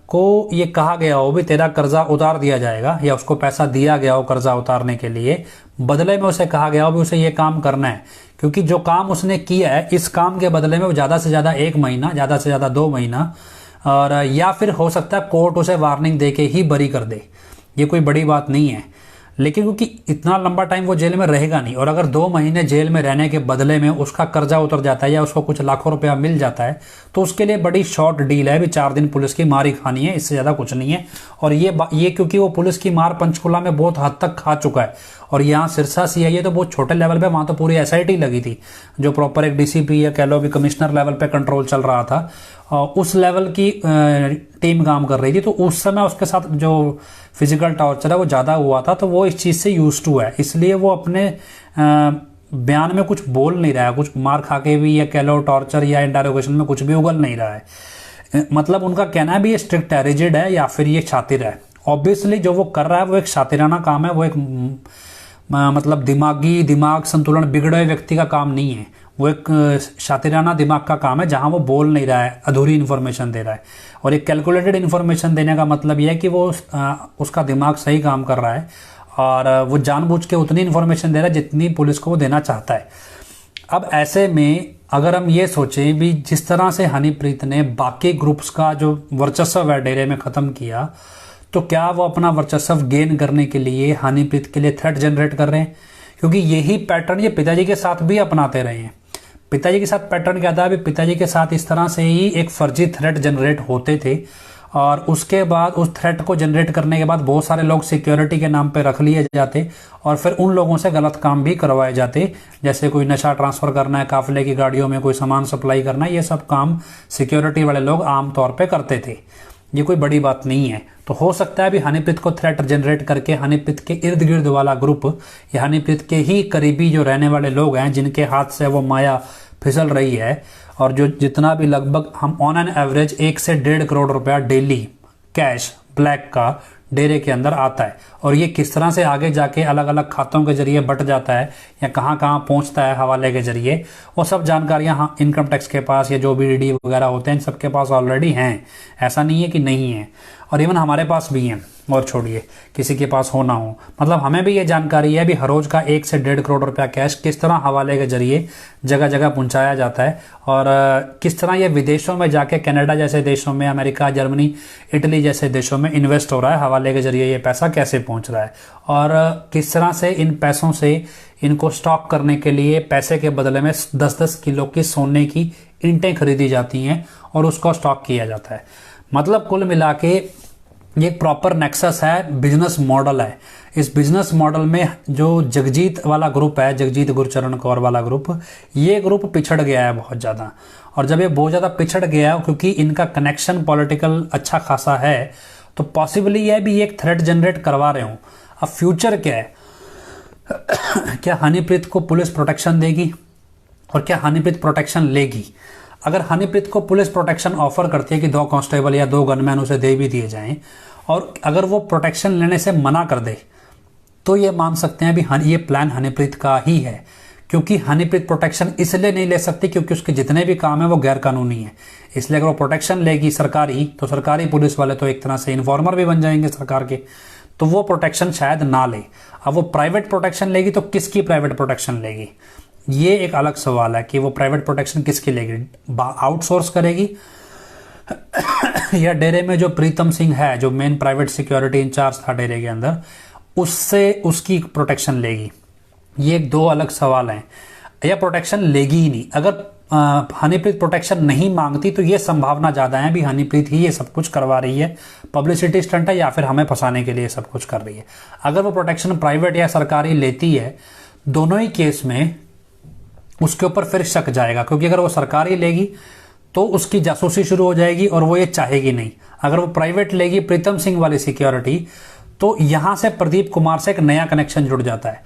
को ये कहा गया हो भी तेरा कर्जा उतार दिया जाएगा, या उसको पैसा दिया गया हो कर्जा उतारने के लिए, बदले में उसे कहा गया हो भी उसे ये काम करना है, क्योंकि जो काम उसने किया है इस काम के बदले में वो ज़्यादा से ज़्यादा 1 महीना, ज़्यादा से ज़्यादा 2 महीना, और या फिर हो सकता है कोर्ट उसे वार्निंग दे के ही बरी कर दे। ये कोई बड़ी बात नहीं है, लेकिन क्योंकि इतना लंबा टाइम वो जेल में रहेगा नहीं, और अगर 2 महीने जेल में रहने के बदले में उसका कर्जा उतर जाता है या उसको कुछ लाखों रुपया मिल जाता है, तो उसके लिए बड़ी शॉर्ट डील है भी 4 दिन पुलिस की मार ही खानी है, इससे ज़्यादा कुछ नहीं है। और ये क्योंकि वो पुलिस की मार पंचकुला में बहुत हद तक खा चुका है, और यहाँ सिरसा सीआईए तो बहुत छोटे लेवल पे, वहाँ तो पूरी एसआईटी लगी थी जो प्रॉपर एक डीसीपी या कह लो भी कमिश्नर लेवल पे कंट्रोल चल रहा था, उस लेवल की टीम काम कर रही थी। तो उस समय उसके साथ जो फिजिकल टॉर्चर है वो ज़्यादा हुआ था, तो वो इस चीज़ से यूज टू है, इसलिए वो अपने बयान में कुछ बोल नहीं रहा है, कुछ मार खा के भी या कह लो टॉर्चर या इंटरोगेशन में कुछ भी उगल नहीं रहा है। मतलब उनका कहना है भी ये स्ट्रिक्ट है, रिजिड है, या फिर ये शातिर है। ऑब्वियसली जो वो कर रहा है वो एक शातिराना काम है, वो एक मतलब दिमाग संतुलन बिगड़े हुए व्यक्ति का काम नहीं है, वो एक शातिराना दिमाग का काम है जहां वो बोल नहीं रहा है, अधूरी इन्फॉर्मेशन दे रहा है। और एक कैलकुलेटेड इन्फॉर्मेशन देने का मतलब यह है कि वो उसका दिमाग सही काम कर रहा है और वो जानबूझ के उतनी इन्फॉर्मेशन दे रहा है जितनी पुलिस को वो देना चाहता है। अब ऐसे में अगर हम ये सोचें भी जिस तरह से हनीप्रीत ने बाकी ग्रुप्स का जो वर्चस्व है डेरे में ख़त्म किया, तो क्या वो अपना वर्चस्व गेन करने के लिए हनीप्रीत के लिए थ्रेट जनरेट कर रहे हैं? क्योंकि यही पैटर्न ये पिताजी के साथ भी अपनाते रहे हैं। पिताजी के साथ पैटर्न क्या था? पिताजी के साथ इस तरह से ही एक फर्जी थ्रेट जनरेट होते थे, और उसके बाद उस थ्रेट को जनरेट करने के बाद बहुत सारे लोग सिक्योरिटी के नाम पे रख लिए जाते और फिर उन लोगों से गलत काम भी करवाए जाते, जैसे कोई नशा ट्रांसफर करना है, काफिले की गाड़ियों में कोई सामान सप्लाई करना है, ये सब काम सिक्योरिटी वाले लोग आमतौर पे करते थे। ये कोई बड़ी बात नहीं है। तो हो सकता है भी हनीप्रीत को थ्रेट जनरेट करके हनीप्रीत के इर्द गिर्द वाला ग्रुप या हनीप्रीत के ही करीबी जो रहने वाले लोग हैं जिनके हाथ से वो माया फिसल रही है, और जो जितना भी लगभग हम ऑन एन एवरेज 1 से 1.5 करोड़ रुपया डेली कैश ब्लैक का डेरे के अंदर आता है, और ये किस तरह से आगे जाके अलग अलग खातों के जरिए बट जाता है या कहाँ कहाँ पहुँचता है हवाले के जरिए, वो सब जानकारियाँ हाँ इनकम टैक्स के पास या जो भी ईडी वगैरह होते हैं इन सबके पास ऑलरेडी हैं, ऐसा नहीं है कि नहीं है, और इवन हमारे पास भी हैं, और छोड़िए किसी के पास हो ना हो। मतलब हमें भी ये जानकारी है भी हर रोज का 1 से 1.5 करोड़ रुपया कैश किस तरह हवाले के जरिए जगह जगह पहुंचाया जाता है, और किस तरह ये विदेशों में जाके कनाडा जैसे देशों में, अमेरिका, जर्मनी, इटली जैसे देशों में इन्वेस्ट हो रहा है, हवाले के जरिए ये पैसा कैसे पहुंच रहा है, और किस तरह से इन पैसों से इनको स्टॉक करने के लिए पैसे के बदले में 10-10 किलो की सोने की ईंटें खरीदी जाती हैं और उसको स्टॉक किया जाता है। मतलब कुल मिला के ये एक प्रॉपर नेक्सस है, बिजनेस मॉडल है। इस बिजनेस मॉडल में जो जगजीत वाला ग्रुप है, जगजीत गुरचरण कौर वाला ग्रुप, ये ग्रुप पिछड़ गया है बहुत ज़्यादा, और जब ये बहुत ज़्यादा पिछड़ गया है क्योंकि इनका कनेक्शन पॉलिटिकल अच्छा खासा है, तो पॉसिबली ये भी एक थ्रेट जनरेट करवा रहे हूँ। अब फ्यूचर क्या है, क्या हनीप्रीत को पुलिस प्रोटेक्शन देगी और क्या हनीप्रीत प्रोटेक्शन लेगी? अगर हनीप्रीत को पुलिस प्रोटेक्शन ऑफर करती है कि 2 कांस्टेबल या 2 गनमैन उसे दे भी दिए जाएं, और अगर वो प्रोटेक्शन लेने से मना कर दे, तो ये मान सकते हैं भी ये प्लान हनीप्रीत का ही है, क्योंकि हनीप्रीत प्रोटेक्शन इसलिए नहीं ले सकती क्योंकि उसके जितने भी काम है वो गैर कानूनी है। इसलिए अगर वो प्रोटेक्शन लेगी सरकारी, तो सरकारी पुलिस वाले तो एक तरह से इन्फॉर्मर भी बन जाएंगे सरकार के, तो वो प्रोटेक्शन शायद ना ले। अब वो प्राइवेट प्रोटेक्शन लेगी तो किसकी प्राइवेट प्रोटेक्शन लेगी, ये एक अलग सवाल है कि वो प्राइवेट प्रोटेक्शन किसकी लेगी, आउटसोर्स करेगी या डेरे में जो प्रीतम सिंह है, जो मेन प्राइवेट सिक्योरिटी इंचार्ज था डेरे के अंदर, उससे उसकी प्रोटेक्शन लेगी। ये 2 अलग सवाल हैं। या प्रोटेक्शन लेगी ही नहीं। अगर हनीप्रीत प्रोटेक्शन नहीं मांगती तो ये संभावना ज्यादा है भी हनीप्रीत ही ये सब कुछ करवा रही है, पब्लिसिटी स्टंट है, या फिर हमें फंसाने के लिए सब कुछ कर रही है। अगर वो प्रोटेक्शन प्राइवेट या सरकारी लेती है, दोनों ही केस में उसके ऊपर फिर शक जाएगा, क्योंकि अगर वो सरकारी लेगी तो उसकी जासूसी शुरू हो जाएगी और वो ये चाहेगी नहीं। अगर वो प्राइवेट लेगी प्रीतम सिंह वाली सिक्योरिटी, तो यहां से प्रदीप कुमार से एक नया कनेक्शन जुड़ जाता है।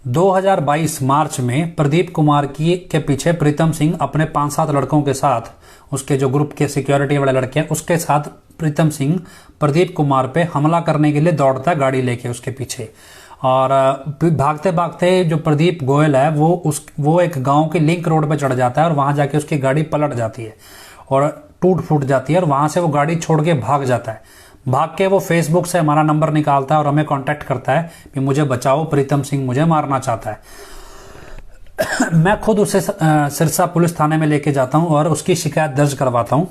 2022 मार्च में प्रदीप कुमार के पीछे प्रीतम सिंह अपने 5-7 लड़कों के साथ, उसके जो ग्रुप के सिक्योरिटी वाले लड़के हैं उसके साथ, प्रीतम सिंह प्रदीप कुमार पे हमला करने के लिए दौड़ता है गाड़ी लेके उसके पीछे। और भागते भागते जो प्रदीप गोयल है वो एक गांव के लिंक रोड पे चढ़ जाता है और वहां जाके उसकी गाड़ी पलट जाती है और टूट फूट जाती है, और वहां से वो गाड़ी छोड़ के भाग जाता है। भाग के वो फेसबुक से हमारा नंबर निकालता है और हमें कांटेक्ट करता है कि मुझे बचाओ, प्रीतम सिंह मुझे मारना चाहता है। मैं खुद उसे सिरसा पुलिस थाने में लेके जाता हूं और उसकी शिकायत दर्ज करवाता हूं।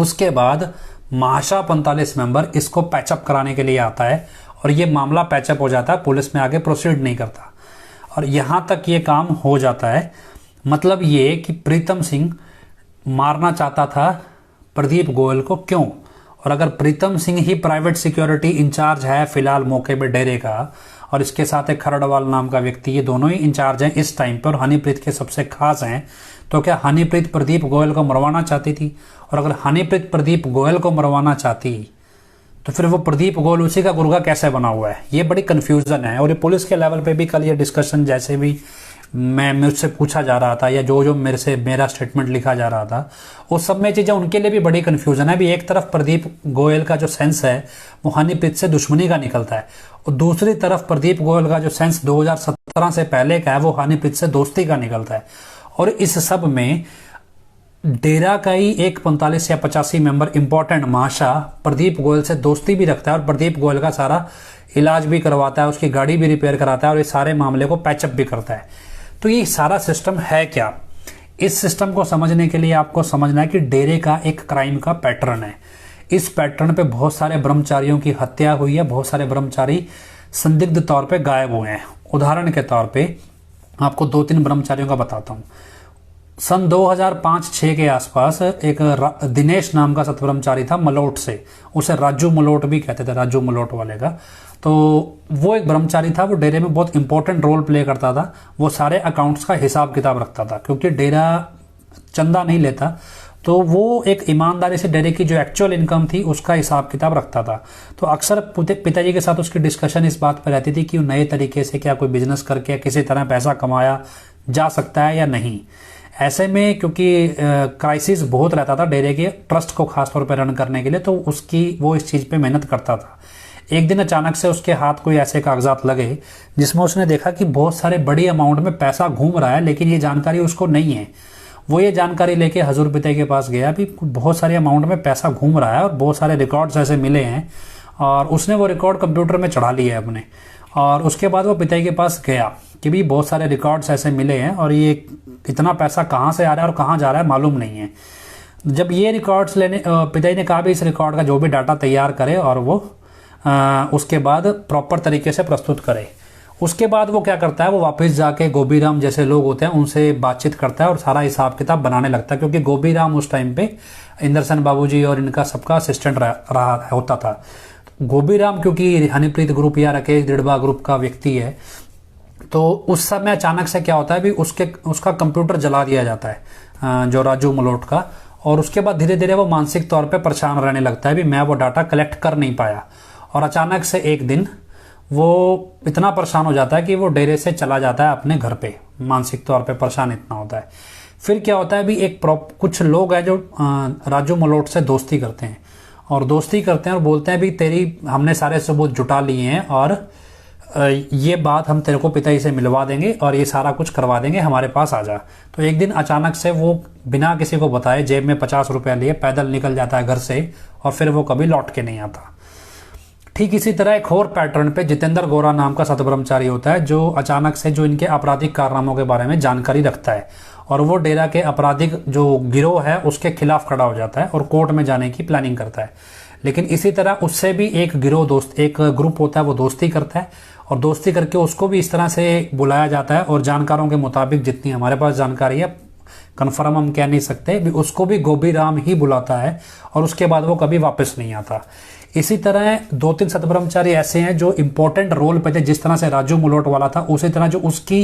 उसके बाद महाशा 45 मेंबर इसको पैचअप कराने के लिए आता है और ये मामला पैचअप हो जाता है, पुलिस में आगे प्रोसीड नहीं करता और यहां तक ये काम हो जाता है। मतलब ये कि प्रीतम सिंह मारना चाहता था प्रदीप गोयल को, क्यों? और अगर प्रीतम सिंह ही प्राइवेट सिक्योरिटी इंचार्ज है फिलहाल मौके पे डेरे का, और इसके साथ एक खरड़वाल नाम का व्यक्ति, ये दोनों ही इंचार्ज हैं इस टाइम पर, हनीप्रीत के सबसे खास हैं, तो क्या हनीप्रीत प्रदीप गोयल को मरवाना चाहती थी? और अगर हनीप्रीत प्रदीप गोयल को मरवाना चाहती तो फिर वो प्रदीप गोयल उसी का गुर्गा कैसे बना हुआ है? ये बड़ी कंफ्यूजन है। और ये पुलिस के लेवल पे भी कल ये डिस्कशन, जैसे भी मुझसे पूछा जा रहा था या जो मेरा स्टेटमेंट लिखा जा रहा था, उस सब में चीजें उनके लिए भी बड़ी कंफ्यूजन है। भी एक तरफ प्रदीप गोयल का जो सेंस है वो हनीप्रीत से दुश्मनी का निकलता है, और दूसरी तरफ प्रदीप गोयल का जो सेंस 2017 से पहले का है वो हनीप्रीत से दोस्ती का निकलता है। और इस सब में डेरा का ही एक 45 या 85 मेंबर इंपॉर्टेंट महाशा प्रदीप गोयल से दोस्ती भी रखता है और प्रदीप गोयल का सारा इलाज भी करवाता है, उसकी गाड़ी भी रिपेयर कराता है और इस सारे मामले को पैचअप भी करता है। तो ये सारा सिस्टम है क्या? इस सिस्टम को समझने के लिए आपको समझना है कि डेरे का एक क्राइम का पैटर्न है। इस पैटर्न पे बहुत सारे ब्रह्मचारियों की हत्या हुई है, बहुत सारे ब्रह्मचारी संदिग्ध तौर पे गायब हुए हैं। उदाहरण के तौर पे आपको 2-3 ब्रह्मचारियों का बताता हूँ। सन 2005-6 के आसपास एक दिनेश नाम का सतब्रह्मचारी था मलोट से, उसे राजू मलोट भी कहते थे, राजू मलोट वाले का। तो वो एक ब्रह्मचारी था, वो डेरे में बहुत इंपॉर्टेंट रोल प्ले करता था। वो सारे अकाउंट्स का हिसाब किताब रखता था, क्योंकि डेरा चंदा नहीं लेता, तो वो एक ईमानदारी से डेरे की जो एक्चुअल इनकम थी उसका हिसाब किताब रखता था। तो अक्सर पिताजी के साथ उसकी डिस्कशन इस बात पर रहती थी कि नए तरीके से क्या कोई बिजनेस करके किसी तरह पैसा कमाया जा सकता है या नहीं। ऐसे में क्योंकि क्राइसिस बहुत रहता था डेरे के ट्रस्ट को खासतौर पर रन करने के लिए, तो वो इस चीज पे मेहनत करता था। एक दिन अचानक से उसके हाथ कोई ऐसे कागजात लगे जिसमें उसने देखा कि बहुत सारे बड़ी अमाउंट में पैसा घूम रहा है, लेकिन ये जानकारी उसको नहीं है। वो ये जानकारी लेके हजूर पिता के पास गया भी बहुत सारे अमाउंट में पैसा घूम रहा है और बहुत सारे रिकॉर्ड्स ऐसे मिले हैं, और उसने वो रिकॉर्ड कंप्यूटर में चढ़ा लिए अपने। और उसके बाद वो पिता के पास गया कि भी बहुत सारे रिकॉर्ड्स ऐसे मिले हैं और ये इतना पैसा कहाँ से आ रहा है और कहाँ जा रहा है मालूम नहीं है। जब ये रिकॉर्ड्स पिताजी ने कहा भी इस रिकॉर्ड का जो भी डाटा तैयार करे और वो उसके बाद प्रॉपर तरीके से प्रस्तुत करे। उसके बाद वो क्या करता है, वो वापस जाके गोबीराम जैसे लोग होते हैं उनसे बातचीत करता है और सारा हिसाब किताब बनाने लगता है, क्योंकि गोबीराम उस टाइम पे इंद्रसेन बाबूजी और इनका सबका असिस्टेंट रहा होता था। गोबीराम क्योंकि हनीप्रीत ग्रुप या राकेश दिड़बा ग्रुप का व्यक्ति है, तो उस समय अचानक से क्या होता है भी उसका कंप्यूटर जला दिया जाता है जो राजू मलोट का, और उसके बाद धीरे धीरे वो मानसिक तौर पे परेशान रहने लगता है भी मैं वो डाटा कलेक्ट कर नहीं पाया। और अचानक से एक दिन वो इतना परेशान हो जाता है कि वो डेरे से चला जाता है अपने घर पे, मानसिक तौर पे परेशान इतना होता है। फिर क्या होता है, अभी कुछ लोग हैं जो राजू मलोट से दोस्ती करते हैं और बोलते हैं भी तेरी हमने सारे सबूत जुटा लिए हैं और ये बात हम तेरे को पिताजी से मिलवा देंगे और ये सारा कुछ करवा देंगे, हमारे पास आ जा। तो एक दिन अचानक से वो बिना किसी को बताए जेब में 50 रुपया लिए पैदल निकल जाता है घर से और फिर वो कभी लौट के नहीं आता। ठीक इसी तरह एक और पैटर्न पे जितेंद्र गोरा नाम का सतब्रह्मचारी होता है जो अचानक से जो इनके आपराधिक कारनामों के बारे में जानकारी रखता है और वो डेरा के आपराधिक जो गिरोह है उसके खिलाफ खड़ा हो जाता है और कोर्ट में जाने की प्लानिंग करता है। लेकिन इसी तरह उससे भी एक ग्रुप होता है, वो दोस्ती करता है और दोस्ती करके उसको भी इस तरह से बुलाया जाता है और जानकारों के मुताबिक जितनी हमारे पास जानकारी है, कन्फर्म हम कह नहीं सकते, भी उसको भी गोभी राम ही बुलाता है और उसके बाद वो कभी वापस नहीं आता। इसी तरह 2-3 सतब्रह्मचारी ऐसे हैं जो इंपॉर्टेंट रोल पे थे, जिस तरह से राजू मलोट वाला था उसी तरह जो उसकी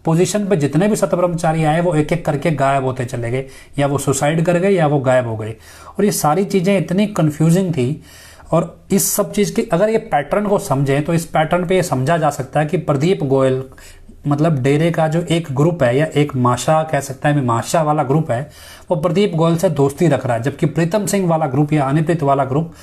पोजीशन पे जितने भी सतब्रह्मचारी आए वो एक एक करके गायब होते चले गए, या वो सुसाइड कर गए या वो गायब हो गए। और ये सारी चीजें इतनी कंफ्यूजिंग थी। और इस सब चीज की अगर ये पैटर्न को समझें तो इस पैटर्न पे ये समझा जा सकता है कि प्रदीप गोयल मतलब डेरे का जो एक ग्रुप है या एक माशा कह सकता है, माशा वाला ग्रुप है, वो प्रदीप गोयल से दोस्ती रख रहा है, जबकि प्रीतम सिंह वाला ग्रुप या हनीप्रीत वाला ग्रुप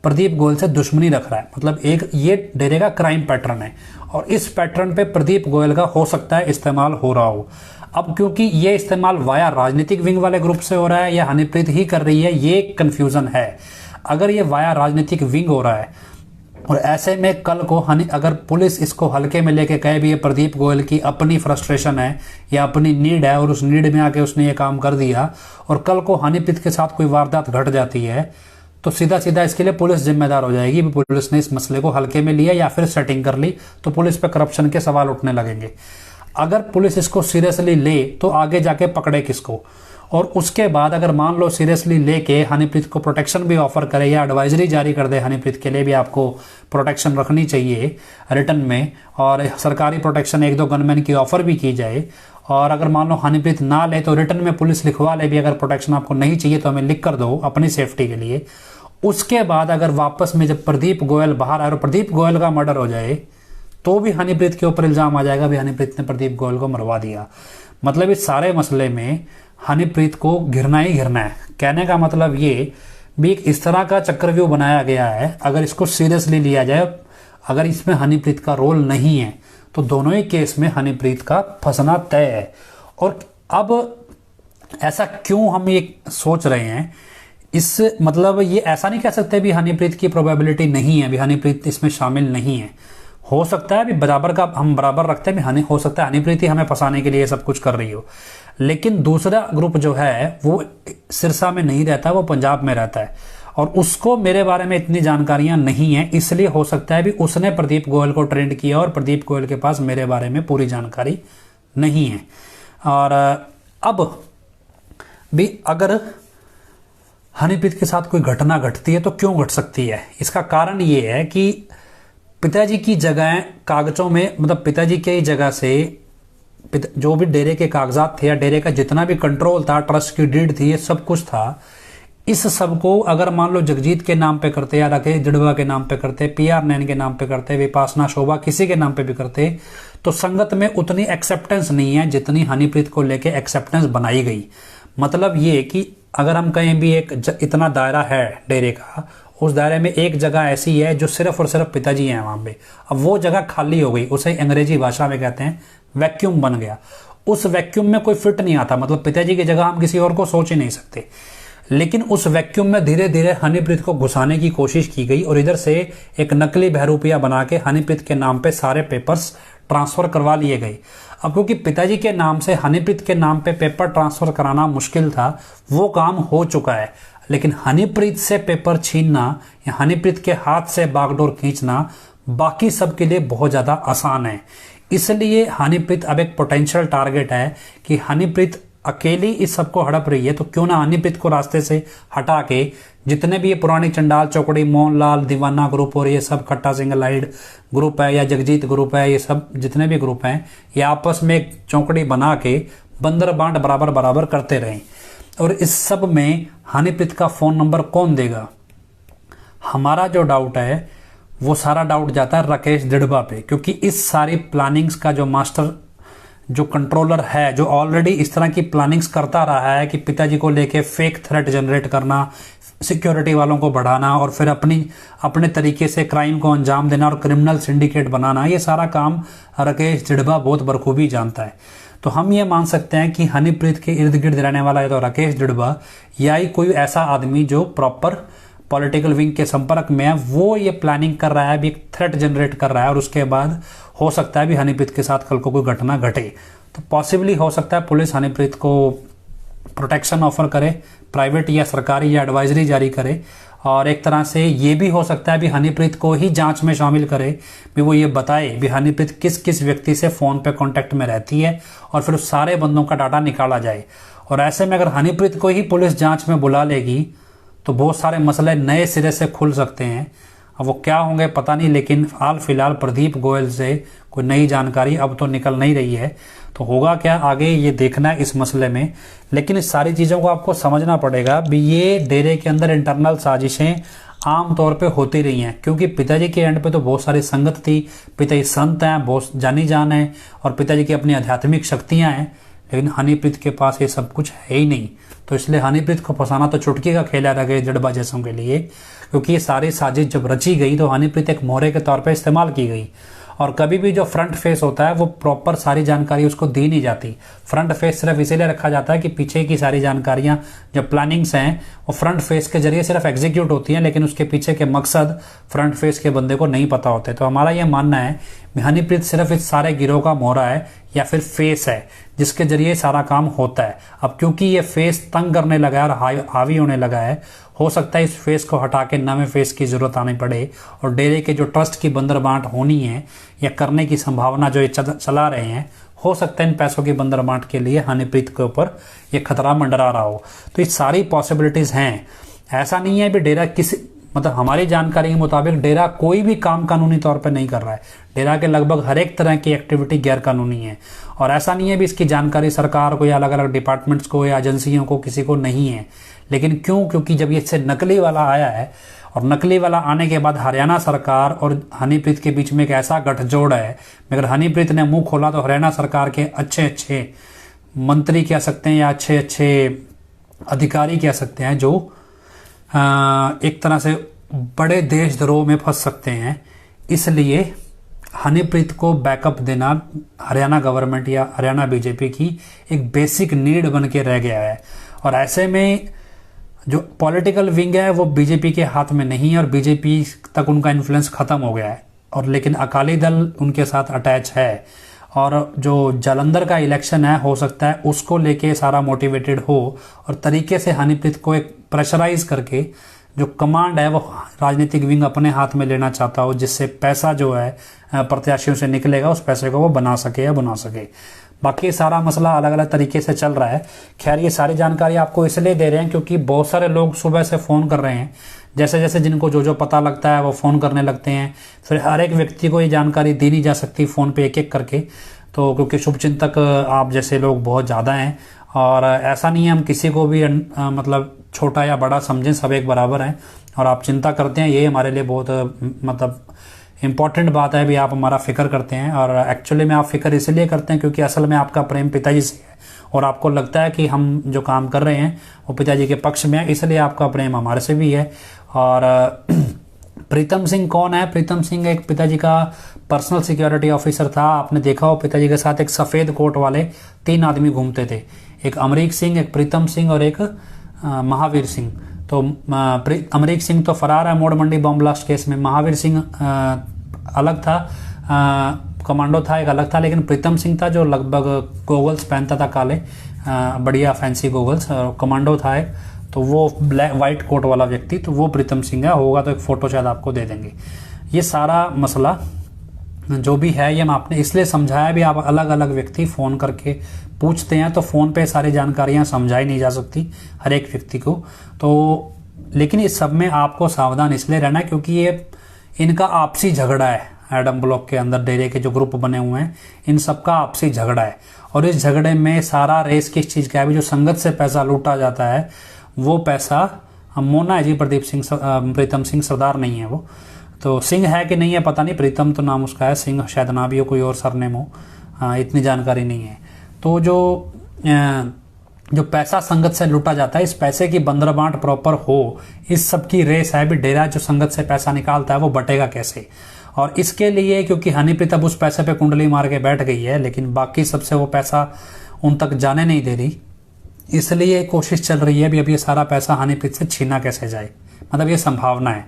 प्रदीप गोयल से दुश्मनी रख रहा है। मतलब एक ये डेरे का क्राइम पैटर्न है और इस पैटर्न पे प्रदीप गोयल का हो सकता है इस्तेमाल हो रहा हो। अब क्योंकि ये इस्तेमाल वाया राजनीतिक विंग वाले ग्रुप से हो रहा है या हनीप्रीत ही कर रही है, ये कंफ्यूजन है। अगर ये वाया राजनीतिक विंग हो रहा है और ऐसे में कल को अगर पुलिस इसको हल्के में लेके कहे भी ये प्रदीप गोयल की अपनी फ्रस्ट्रेशन है या अपनी नीड है और उस नीड में आके उसने ये काम कर दिया और कल को हनीप्रीत के साथ कोई वारदात घट जाती है तो सीधा सीधा इसके लिए पुलिस जिम्मेदार हो जाएगी। पुलिस ने इस मसले को हल्के में लिया या फिर सेटिंग कर ली तो पुलिस पे करप्शन के सवाल उठने लगेंगे। अगर पुलिस इसको सीरियसली ले तो आगे जाके पकड़े किसको, और उसके बाद अगर मान लो सीरियसली लेके हनीप्रीत को प्रोटेक्शन भी ऑफर करे या एडवाइजरी जारी कर दे हनीप्रीत के लिए भी आपको प्रोटेक्शन रखनी चाहिए रिटर्न में, और सरकारी प्रोटेक्शन 1-2 गनमैन की ऑफर भी की जाए, और अगर मान लो हनीप्रीत ना ले तो रिटर्न में पुलिस लिखवा ले भी अगर प्रोटेक्शन आपको नहीं चाहिए तो हमें लिख कर दो अपनी सेफ्टी के लिए। उसके बाद अगर वापस में जब प्रदीप गोयल बाहर आए और प्रदीप गोयल का मर्डर हो जाए तो भी हनीप्रीत के ऊपर इल्जाम आ जाएगा भी हनीप्रीत ने प्रदीप गोयल को मरवा दिया। मतलब इस सारे मसले में हनीप्रीत को घिरना ही घिरना है। कहने का मतलब ये भी एक इस तरह का चक्रव्यूह बनाया गया है, अगर इसको सीरियसली लिया जाए, अगर इसमें हनीप्रीत का रोल नहीं है तो दोनों ही केस में हनीप्रीत का फंसना तय है। और अब ऐसा क्यों हम ये सोच रहे हैं, इस मतलब ये ऐसा नहीं कह सकते भी हनीप्रीत की प्रोबेबिलिटी नहीं है, भी हनीप्रीत इसमें शामिल नहीं है। हो सकता है भी बराबर का हम बराबर रखते हैं, हो सकता है हनीप्रीत ही हमें फंसाने के लिए सब कुछ कर रही हो, लेकिन दूसरा ग्रुप जो है वो सिरसा में नहीं रहता, वो पंजाब में रहता है और उसको मेरे बारे में इतनी जानकारियां नहीं है, इसलिए हो सकता है भी उसने प्रदीप गोयल को ट्रेंड किया और प्रदीप गोयल के पास मेरे बारे में पूरी जानकारी नहीं है। और अब भी अगर हनीप्रीत के साथ कोई घटना घटती है तो क्यों घट सकती है, इसका कारण ये है कि पिताजी की जगह कागजों में, मतलब पिताजी की जगह से जो भी डेरे के कागजात थे या डेरे का जितना भी कंट्रोल था, ट्रस्ट की डीड थी, ये सब कुछ था, इस सब को अगर मान लो जगजीत के नाम पे करते या राकेश जड़वा के नाम पे करते, PR नैन के नाम पे करते, विपासना शोभा किसी के नाम पे भी करते, तो संगत में उतनी एक्सेप्टेंस नहीं है जितनी हनीप्रीत को लेके एक्सेप्टेंस बनाई गई। मतलब ये कि अगर हम कहें भी इतना दायरा है डेरे का, उस दायरे में एक जगह ऐसी है जो सिर्फ और सिर्फ पिताजी हैं वहां पे, अब वो जगह खाली हो गई, उसे अंग्रेजी भाषा में कहते हैं वैक्यूम बन गया। उस वैक्यूम में कोई फिट नहीं आता, मतलब पिताजी की जगह हम किसी और को सोच ही नहीं सकते, लेकिन उस वैक्यूम में धीरे धीरे हनीप्रीत को घुसाने की कोशिश की गई और इधर से एक नकली बहरूपिया बना के हनीप्रीत के नाम पे सारे पेपर्स ट्रांसफर करवा लिए गए। अब क्योंकि पिताजी के नाम से हनीप्रीत के नाम पे पेपर ट्रांसफर कराना मुश्किल था, वो काम हो चुका है, लेकिन हनीप्रीत से पेपर छीनना या हनीप्रीत के हाथ से बागडोर खींचना बाकी सबके लिए बहुत ज्यादा आसान है। इसलिए हनीप्रीत अब एक पोटेंशियल टारगेट है कि हनीप्रीत अकेली इस सबको हड़प रही है, तो क्यों ना हनीप्रीत को रास्ते से हटा के जितने भी ये पुरानी चंडाल चौकड़ी, मोहनलाल दीवाना ग्रुप और ये सब खट्टा सिंगलाइड ग्रुप है या जगजीत ग्रुप है, ये सब जितने भी ग्रुप हैं, ये आपस में एक चौकड़ी बना के बंदर बांट बराबर बराबर करते रहें। और इस सब में हनीप्रीत का फोन नंबर कौन देगा? हमारा जो डाउट है वो सारा डाउट जाता है राकेश दिड़बा पे, क्योंकि इस सारी प्लानिंग्स का जो मास्टर, जो कंट्रोलर है, जो ऑलरेडी इस तरह की प्लानिंग्स करता रहा है कि पिताजी को लेके फेक थ्रेट जनरेट करना, सिक्योरिटी वालों को बढ़ाना और फिर अपने तरीके से क्राइम को अंजाम देना और क्रिमिनल सिंडिकेट बनाना, ये सारा काम राकेश दिड़बा बहुत बखूबी जानता है। तो हम ये मान सकते हैं कि हनीप्रीत के इर्द गिर्द रहने वाला है तो राकेश दिड़बा या ही कोई ऐसा आदमी जो प्रॉपर पॉलिटिकल विंग के संपर्क में है, वो ये प्लानिंग कर रहा है, भी एक थ्रेट जनरेट कर रहा है और उसके बाद हो सकता है भी हनीप्रीत के साथ कल को कोई घटना घटे। तो पॉसिबली हो सकता है पुलिस हनीप्रीत को प्रोटेक्शन ऑफर करे, प्राइवेट या सरकारी या एडवाइजरी जारी करे, और एक तरह से ये भी हो सकता है भी हनीप्रीत को ही जांच में शामिल करे, भी वो ये बताए भी हनीप्रीत किस किस व्यक्ति से फ़ोन पे कांटेक्ट में रहती है और फिर उस सारे बंदों का डाटा निकाला जाए। और ऐसे में अगर हनीप्रीत को ही पुलिस जांच में बुला लेगी तो बहुत सारे मसले नए सिरे से खुल सकते हैं। अब वो क्या होंगे पता नहीं, लेकिन हाल फिलहाल प्रदीप गोयल से कोई नई जानकारी अब तो निकल नहीं रही है, तो होगा क्या आगे ये देखना है इस मसले में। लेकिन इस सारी चीज़ों को आपको समझना पड़ेगा भी ये डेरे के अंदर इंटरनल साजिशें आम तौर पे होती रही हैं, क्योंकि पिताजी के एंड पे तो बहुत सारी संगत थी, पिताजी संत हैं, बहुत जानी जान है और पिताजी की अपनी आध्यात्मिक शक्तियाँ हैं, लेकिन हनीप्रीत के पास ये सब कुछ है ही नहीं। तो इसलिए हनीप्रीत को फंसाना तो चुटकी का खेल है राकेश दिड़बा जैसों के लिए, क्योंकि ये सारी साजिश जब रची गई तो हनीप्रीत एक मोहरे के तौर पे इस्तेमाल की गई। और कभी भी जो फ्रंट फेस होता है वो प्रॉपर सारी जानकारी उसको दी नहीं जाती। फ्रंट फेस सिर्फ इसीलिए रखा जाता है कि पीछे की सारी जानकारियां जो प्लानिंग्स हैं वो फ्रंट फेस के जरिए सिर्फ एग्जीक्यूट होती हैं, लेकिन उसके पीछे के मकसद फ्रंट फेस के बंदे को नहीं पता होते। तो हमारा यह मानना है कि हनीप्रीत सिर्फ इस सारे गिरोह का मोहरा है या फिर फेस है जिसके जरिए सारा काम होता है। अब क्योंकि ये फेस तंग करने लगा है और हावी होने लगा है, हो सकता है इस फेस को हटा के नए फेस की जरूरत आनी पड़े और डेरे के जो ट्रस्ट की बंदरबांट होनी है या करने की संभावना जो ये चला रहे हैं, हो सकता है इन पैसों की बंदरबांट के लिए हनीप्रीत के ऊपर ये खतरा मंडरा रहा हो। तो ये सारी पॉसिबिलिटीज हैं। ऐसा नहीं है भी डेरा मतलब हमारी जानकारी के मुताबिक डेरा कोई भी काम कानूनी तौर पर नहीं कर रहा है। डेरा के लगभग हर एक तरह की एक्टिविटी गैर कानूनी है और ऐसा नहीं है भी इसकी जानकारी सरकार को या अलग अलग डिपार्टमेंट्स को या एजेंसियों को किसी को नहीं है। लेकिन क्यों? क्योंकि जब ये से नकली वाला आया है और नकली वाला आने के बाद हरियाणा सरकार और हनीप्रीत के बीच में एक ऐसा गठजोड़ है, मगर हनीप्रीत ने मुंह खोला तो हरियाणा सरकार के अच्छे अच्छे मंत्री कह सकते हैं या अच्छे अच्छे अधिकारी कह सकते हैं जो एक तरह से बड़े देशद्रोह में फंस सकते हैं। इसलिए हनीप्रीत को बैकअप देना हरियाणा गवर्नमेंट या हरियाणा बीजेपी की एक बेसिक नीड बन के रह गया है। और ऐसे में जो पॉलिटिकल विंग है वो बीजेपी के हाथ में नहीं है और बीजेपी तक उनका इन्फ्लुएंस खत्म हो गया है, और लेकिन अकाली दल उनके साथ अटैच है। और जो जालंधर का इलेक्शन है हो सकता है उसको लेके सारा मोटिवेटेड हो और तरीके से हनीप्रीत को एक प्रेशराइज करके जो कमांड है वो राजनीतिक विंग अपने हाथ में लेना चाहता हो, जिससे पैसा जो है प्रत्याशियों से निकलेगा उस पैसे को वो बना सके या बना सके। बाकी सारा मसला अलग अलग तरीके से चल रहा है। खैर ये सारी जानकारी आपको इसलिए दे रहे हैं क्योंकि बहुत सारे लोग सुबह से फ़ोन कर रहे हैं, जैसे जैसे जिनको जो जो पता लगता है वो फ़ोन करने लगते हैं। फिर हर एक व्यक्ति को ये जानकारी दी नहीं जा सकती फ़ोन पे एक एक करके, तो क्योंकि शुभचिंतक आप जैसे लोग बहुत ज़्यादा हैं और ऐसा नहीं है हम किसी को भी मतलब छोटा या बड़ा समझें, सब एक बराबर हैं। और आप चिंता करते हैं ये हमारे लिए बहुत मतलब इम्पॉर्टेंट बात है भी, आप हमारा फिक्र करते हैं। और एक्चुअली में आप फिक्र इसलिए करते हैं क्योंकि असल में आपका प्रेम पिताजी से है और आपको लगता है कि हम जो काम कर रहे हैं वो पिताजी के पक्ष में है, इसलिए आपका प्रेम हमारे से भी है। और प्रीतम सिंह कौन है? प्रीतम सिंह एक पिताजी का पर्सनल सिक्योरिटी ऑफिसर था। आपने देखा हो पिताजी के साथ एक सफ़ेद कोट वाले 3 आदमी घूमते थे, एक अमरीक सिंह, एक प्रीतम सिंह और एक महावीर सिंह। तो अमरीक सिंह तो फरार है मोड़ मंडी बम ब्लास्ट केस में, महावीर सिंह अलग था, कमांडो था एक अलग था, लेकिन प्रीतम सिंह था जो लगभग गोगल्स पहनता था काले, बढ़िया फैंसी गोगल्स, कमांडो था एक, तो वो ब्लैक वाइट कोट वाला व्यक्ति, तो वो प्रीतम सिंह है। होगा तो एक फ़ोटो शायद आपको दे देंगे। ये सारा मसला जो भी है ये मैं आपने इसलिए समझाया भी, आप अलग अलग व्यक्ति फ़ोन करके पूछते हैं तो फ़ोन पे सारी जानकारियाँ समझाई नहीं जा सकती हर एक व्यक्ति को। तो लेकिन इस सब में आपको सावधान इसलिए रहना है क्योंकि ये इनका आपसी झगड़ा है। एडम ब्लॉक के अंदर डेरे के जो ग्रुप बने हुए हैं इन सब का आपसी झगड़ा है और इस झगड़े में सारा रेस किस चीज़ का है? जो संगत से पैसा लूटा जाता है वो पैसा मोना है जी, प्रदीप सिंह प्रीतम सिंह सरदार नहीं है वो। तो सिंह है कि नहीं है पता नहीं, प्रीतम तो नाम उसका है, सिंह शायद ना भी हो, कोई और सरनेम हो, इतनी जानकारी नहीं है। तो जो पैसा संगत से लूटा जाता है, इस पैसे की बंदरबांट प्रॉपर हो, इस सब की रेस है भी डेरा जो संगत से पैसा निकालता है वो बटेगा कैसे। और इसके लिए क्योंकि हनीप्रीत अब उस पैसे पे कुंडली मार के बैठ गई है, लेकिन बाकी सबसे वो पैसा उन तक जाने नहीं दे रही, इसलिए कोशिश चल रही है भी अब ये सारा पैसा हनीप्रीत से छीना कैसे जाए। मतलब ये संभावना है,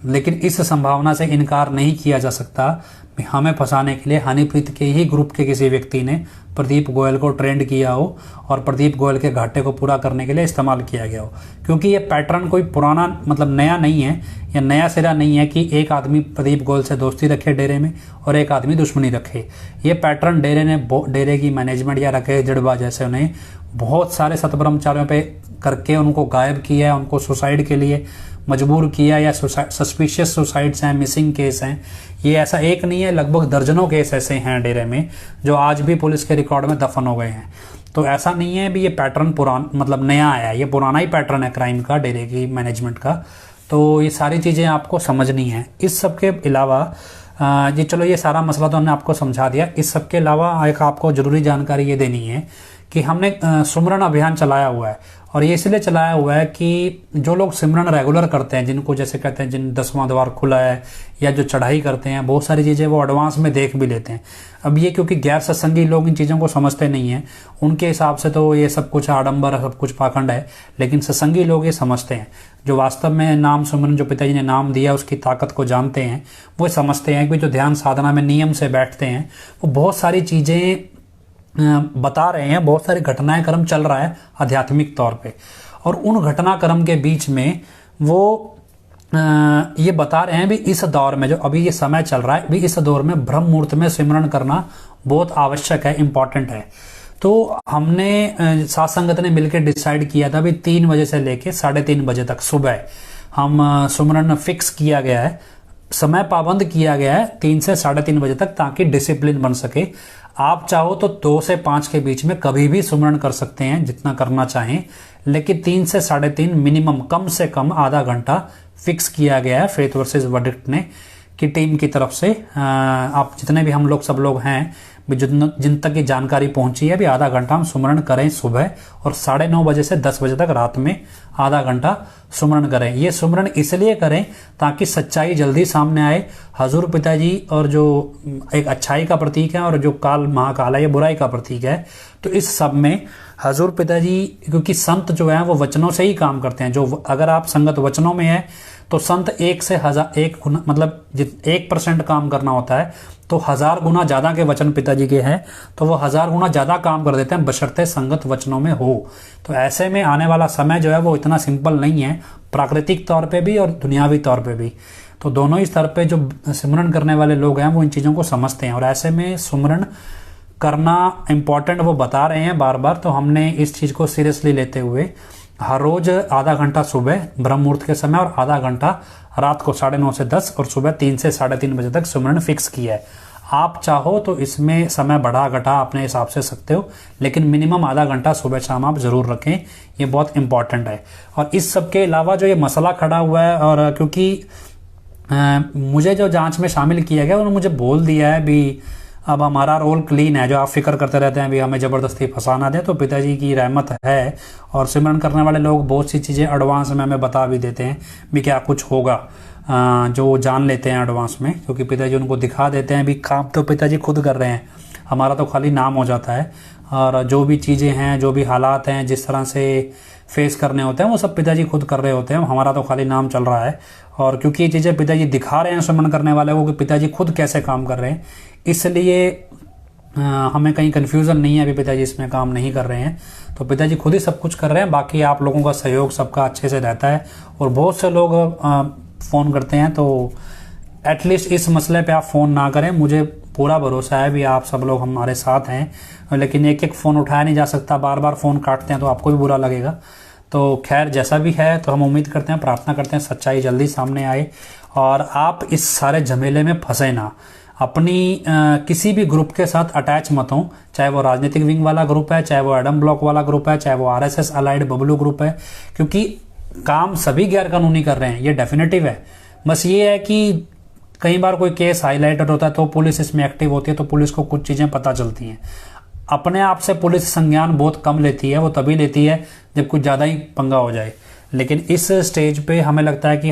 लेकिन इस संभावना से इनकार नहीं किया जा सकता कि हमें फंसाने के लिए हनीप्रीत के ही ग्रुप के किसी व्यक्ति ने प्रदीप गोयल को ट्रेंड किया हो और प्रदीप गोयल के घाटे को पूरा करने के लिए इस्तेमाल किया गया हो। क्योंकि ये पैटर्न कोई पुराना मतलब नया नहीं है, या नया सिरा नहीं है कि एक आदमी प्रदीप गोयल से दोस्ती रखे डेरे में और एक आदमी दुश्मनी रखे। ये पैटर्न डेरे की मैनेजमेंट या रखे जड़बा जैसे उन्हें बहुत सारे सतब्रह्मचारियों पे करके उनको गायब किया है, उनको सुसाइड के लिए मजबूर किया, या सस्पिशियस सुसाइड्स हैं, मिसिंग केस हैं। ये ऐसा एक नहीं है, लगभग दर्जनों केस ऐसे हैं डेरे में जो आज भी पुलिस के रिकॉर्ड में दफन हो गए हैं। तो ऐसा नहीं है भी ये पैटर्न मतलब नया आया है, ये पुराना ही पैटर्न है क्राइम का, डेरे की मैनेजमेंट का। तो ये सारी चीज़ें आपको समझनी है। इस सब के अलावा ये चलो ये सारा मसला तो हमने आपको समझा दिया। इस सब के अलावा एक आपको ज़रूरी जानकारी ये देनी है कि हमने सुमरन अभियान चलाया हुआ है, और ये इसलिए चलाया हुआ है कि जो लोग सिमरन रेगुलर करते हैं, जिनको जैसे कहते हैं जिन 10वां द्वार खुला है या जो चढ़ाई करते हैं, बहुत सारी चीज़ें वो एडवांस में देख भी लेते हैं। अब ये क्योंकि गैर सत्संगी लोग इन चीज़ों को समझते नहीं हैं, उनके हिसाब से तो ये सब कुछ आडंबर सब कुछ पाखंड है, लेकिन सत्संगी लोग ये समझते हैं, जो वास्तव में नाम सुमरन जो पिताजी ने नाम दिया उसकी ताकत को जानते हैं, वो समझते हैं कि जो ध्यान साधना में नियम से बैठते हैं वो बहुत सारी चीज़ें बता रहे हैं, बहुत सारी घटनाएं क्रम चल रहा है आध्यात्मिक तौर पे, और उन घटनाक्रम के बीच में वो ये बता रहे हैं भी इस दौर में जो अभी ये समय चल रहा है, भी इस दौर में ब्रह्म मुहूर्त में सिमरन करना बहुत आवश्यक है, इम्पॉर्टेंट है। तो हमने साथ संगत ने मिलकर डिसाइड किया था भी 3 बजे से लेके 3:30 बजे तक सुबह हम सुमरन फिक्स किया गया है, समय पाबंद किया गया है 3 से 3:30 बजे तक, ताकि डिसिप्लिन बन सके। आप चाहो तो 2 से 5 के बीच में कभी भी सुमरन कर सकते हैं, जितना करना चाहें, लेकिन 3 से 3:30 मिनिमम, कम से कम आधा घंटा फिक्स किया गया है फेथ वर्सेस वर्डिक्ट ने की टीम की तरफ से। आप जितने भी हम लोग सब लोग हैं, जिन तक की जानकारी पहुंची है, भी आधा घंटा हम सुमरन करें सुबह, और 9:30 बजे से 10 बजे तक रात में आधा घंटा सुमरन करें। ये सुमरन इसलिए करें ताकि सच्चाई जल्दी सामने आए। हजूर पिताजी और जो एक अच्छाई का प्रतीक है और जो काल महाकाल है ये बुराई का प्रतीक है, तो इस सब में हजूर पिताजी, क्योंकि संत जो है वो वचनों से ही काम करते हैं, जो अगर आप संगत वचनों में है तो संत 1 से 1 गुना, मतलब 1% काम करना होता है, तो 1000 गुना ज्यादा के वचन पिताजी के हैं, तो वो 1000 गुना ज्यादा काम कर देते हैं, बशर्ते संगत वचनों में हो। तो ऐसे में आने वाला समय जो है वो इतना सिंपल नहीं है, प्राकृतिक तौर पे भी और दुनियावी तौर पे भी। तो दोनों ही स्तर पे जो सिमरन करने वाले लोग हैं वो इन चीजों को समझते हैं, और ऐसे में सुमरन करना इम्पोर्टेंट वो बता रहे हैं बार बार। तो हमने इस चीज को सीरियसली लेते हुए हर रोज आधा घंटा सुबह ब्रह्म मुहूर्त के समय और आधा घंटा रात को 9:30 से 10 और सुबह 3 से 3:30 बजे तक सुमरन फिक्स किया है। आप चाहो तो इसमें समय बढ़ा घटा अपने हिसाब से सकते हो, लेकिन मिनिमम आधा घंटा सुबह शाम आप जरूर रखें, ये बहुत इंपॉर्टेंट है। और इस सब के अलावा जो ये मसला खड़ा हुआ है, और क्योंकि मुझे जो जांच में शामिल किया गया उन्होंने मुझे बोल दिया है भी अब हमारा रोल क्लीन है, जो आप फिक्र करते रहते हैं भी हमें जबरदस्ती फंसाना दे, तो पिताजी की रहमत है और सिमरन करने वाले लोग बहुत सी चीज़ें एडवांस में हमें बता भी देते हैं भी क्या कुछ होगा, जो जान लेते हैं एडवांस में, क्योंकि पिताजी उनको दिखा देते हैं भी काम तो पिताजी खुद कर रहे हैं, हमारा तो खाली नाम हो जाता है। और जो भी चीज़ें हैं, जो भी हालात हैं, जिस तरह से फेस करने होते हैं वो सब पिताजी खुद कर रहे होते हैं, हमारा तो खाली नाम चल रहा है। और क्योंकि ये चीज़ें पिताजी दिखा रहे हैं सुमरन करने वाले को कि पिताजी खुद कैसे काम कर रहे हैं, इसलिए हमें कहीं कन्फ्यूज़न नहीं है अभी पिताजी इसमें काम नहीं कर रहे हैं, तो पिताजी खुद ही सब कुछ कर रहे हैं। बाकी आप लोगों का सहयोग सबका अच्छे से रहता है, और बहुत से लोग फ़ोन करते हैं, तो एटलीस्ट इस मसले पे आप फ़ोन ना करें। मुझे पूरा भरोसा है भी आप सब लोग हमारे साथ हैं, लेकिन एक एक फ़ोन उठाया नहीं जा सकता, बार बार फ़ोन काटते हैं तो आपको भी बुरा लगेगा। तो खैर जैसा भी है, तो हम उम्मीद करते हैं, प्रार्थना करते हैं सच्चाई जल्दी सामने आए और आप इस सारे झमेले में फंसे ना। अपनी किसी भी ग्रुप के साथ अटैच मत हो, चाहे वो राजनीतिक विंग वाला ग्रुप है, चाहे वो एडम ब्लॉक वाला ग्रुप है, चाहे वो आरएसएस अलाइड बबलू ग्रुप है, क्योंकि काम सभी गैर कानूनी कर रहे हैं, ये डेफिनेटिव है। बस ये है कि कई बार कोई केस हाईलाइटेड होता है तो पुलिस इसमें एक्टिव होती है, तो पुलिस को कुछ चीज़ें पता चलती हैं। अपने आप से पुलिस संज्ञान बहुत कम लेती है, वो तभी लेती है जब कुछ ज़्यादा ही पंगा हो जाए। लेकिन इस स्टेज पे हमें लगता है कि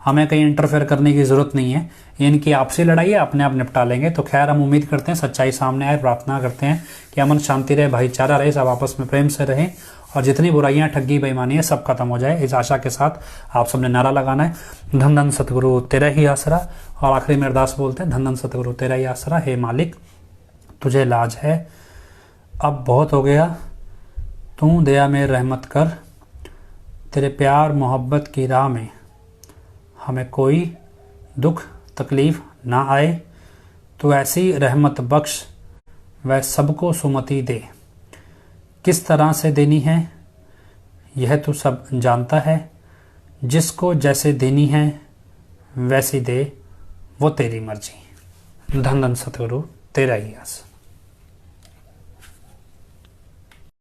हमें कहीं इंटरफेयर करने की ज़रूरत नहीं है, इनकी आपसी लड़ाई है, अपने आप निपटा लेंगे। तो खैर हम उम्मीद करते हैं सच्चाई सामने आए, प्रार्थना करते हैं कि अमन शांति रहे, भाईचारा रहे, सब आपस में प्रेम से रहें और जितनी बुराइयां, ठगी, बेईमानी है सब खत्म हो जाए। इस आशा के साथ आप सबने नारा लगाना है, धन धन सतगुरु तेरा ही आसरा। और आखिरी में अरदास बोलते हैं, धन धन सतगुरु तेरा ही आसरा, हे मालिक तुझे लाज है, अब बहुत हो गया, तू दया में रहमत कर, तेरे प्यार मोहब्बत की राह में हमें कोई दुख तकलीफ ना आए, तो ऐसी रहमत बख्श वह सबको सुमति दे। किस तरह से देनी है यह तू सब जानता है, जिसको जैसे देनी है वैसी दे, वो तेरी मर्जी। धन धन सतगुरु तेरा ही आस।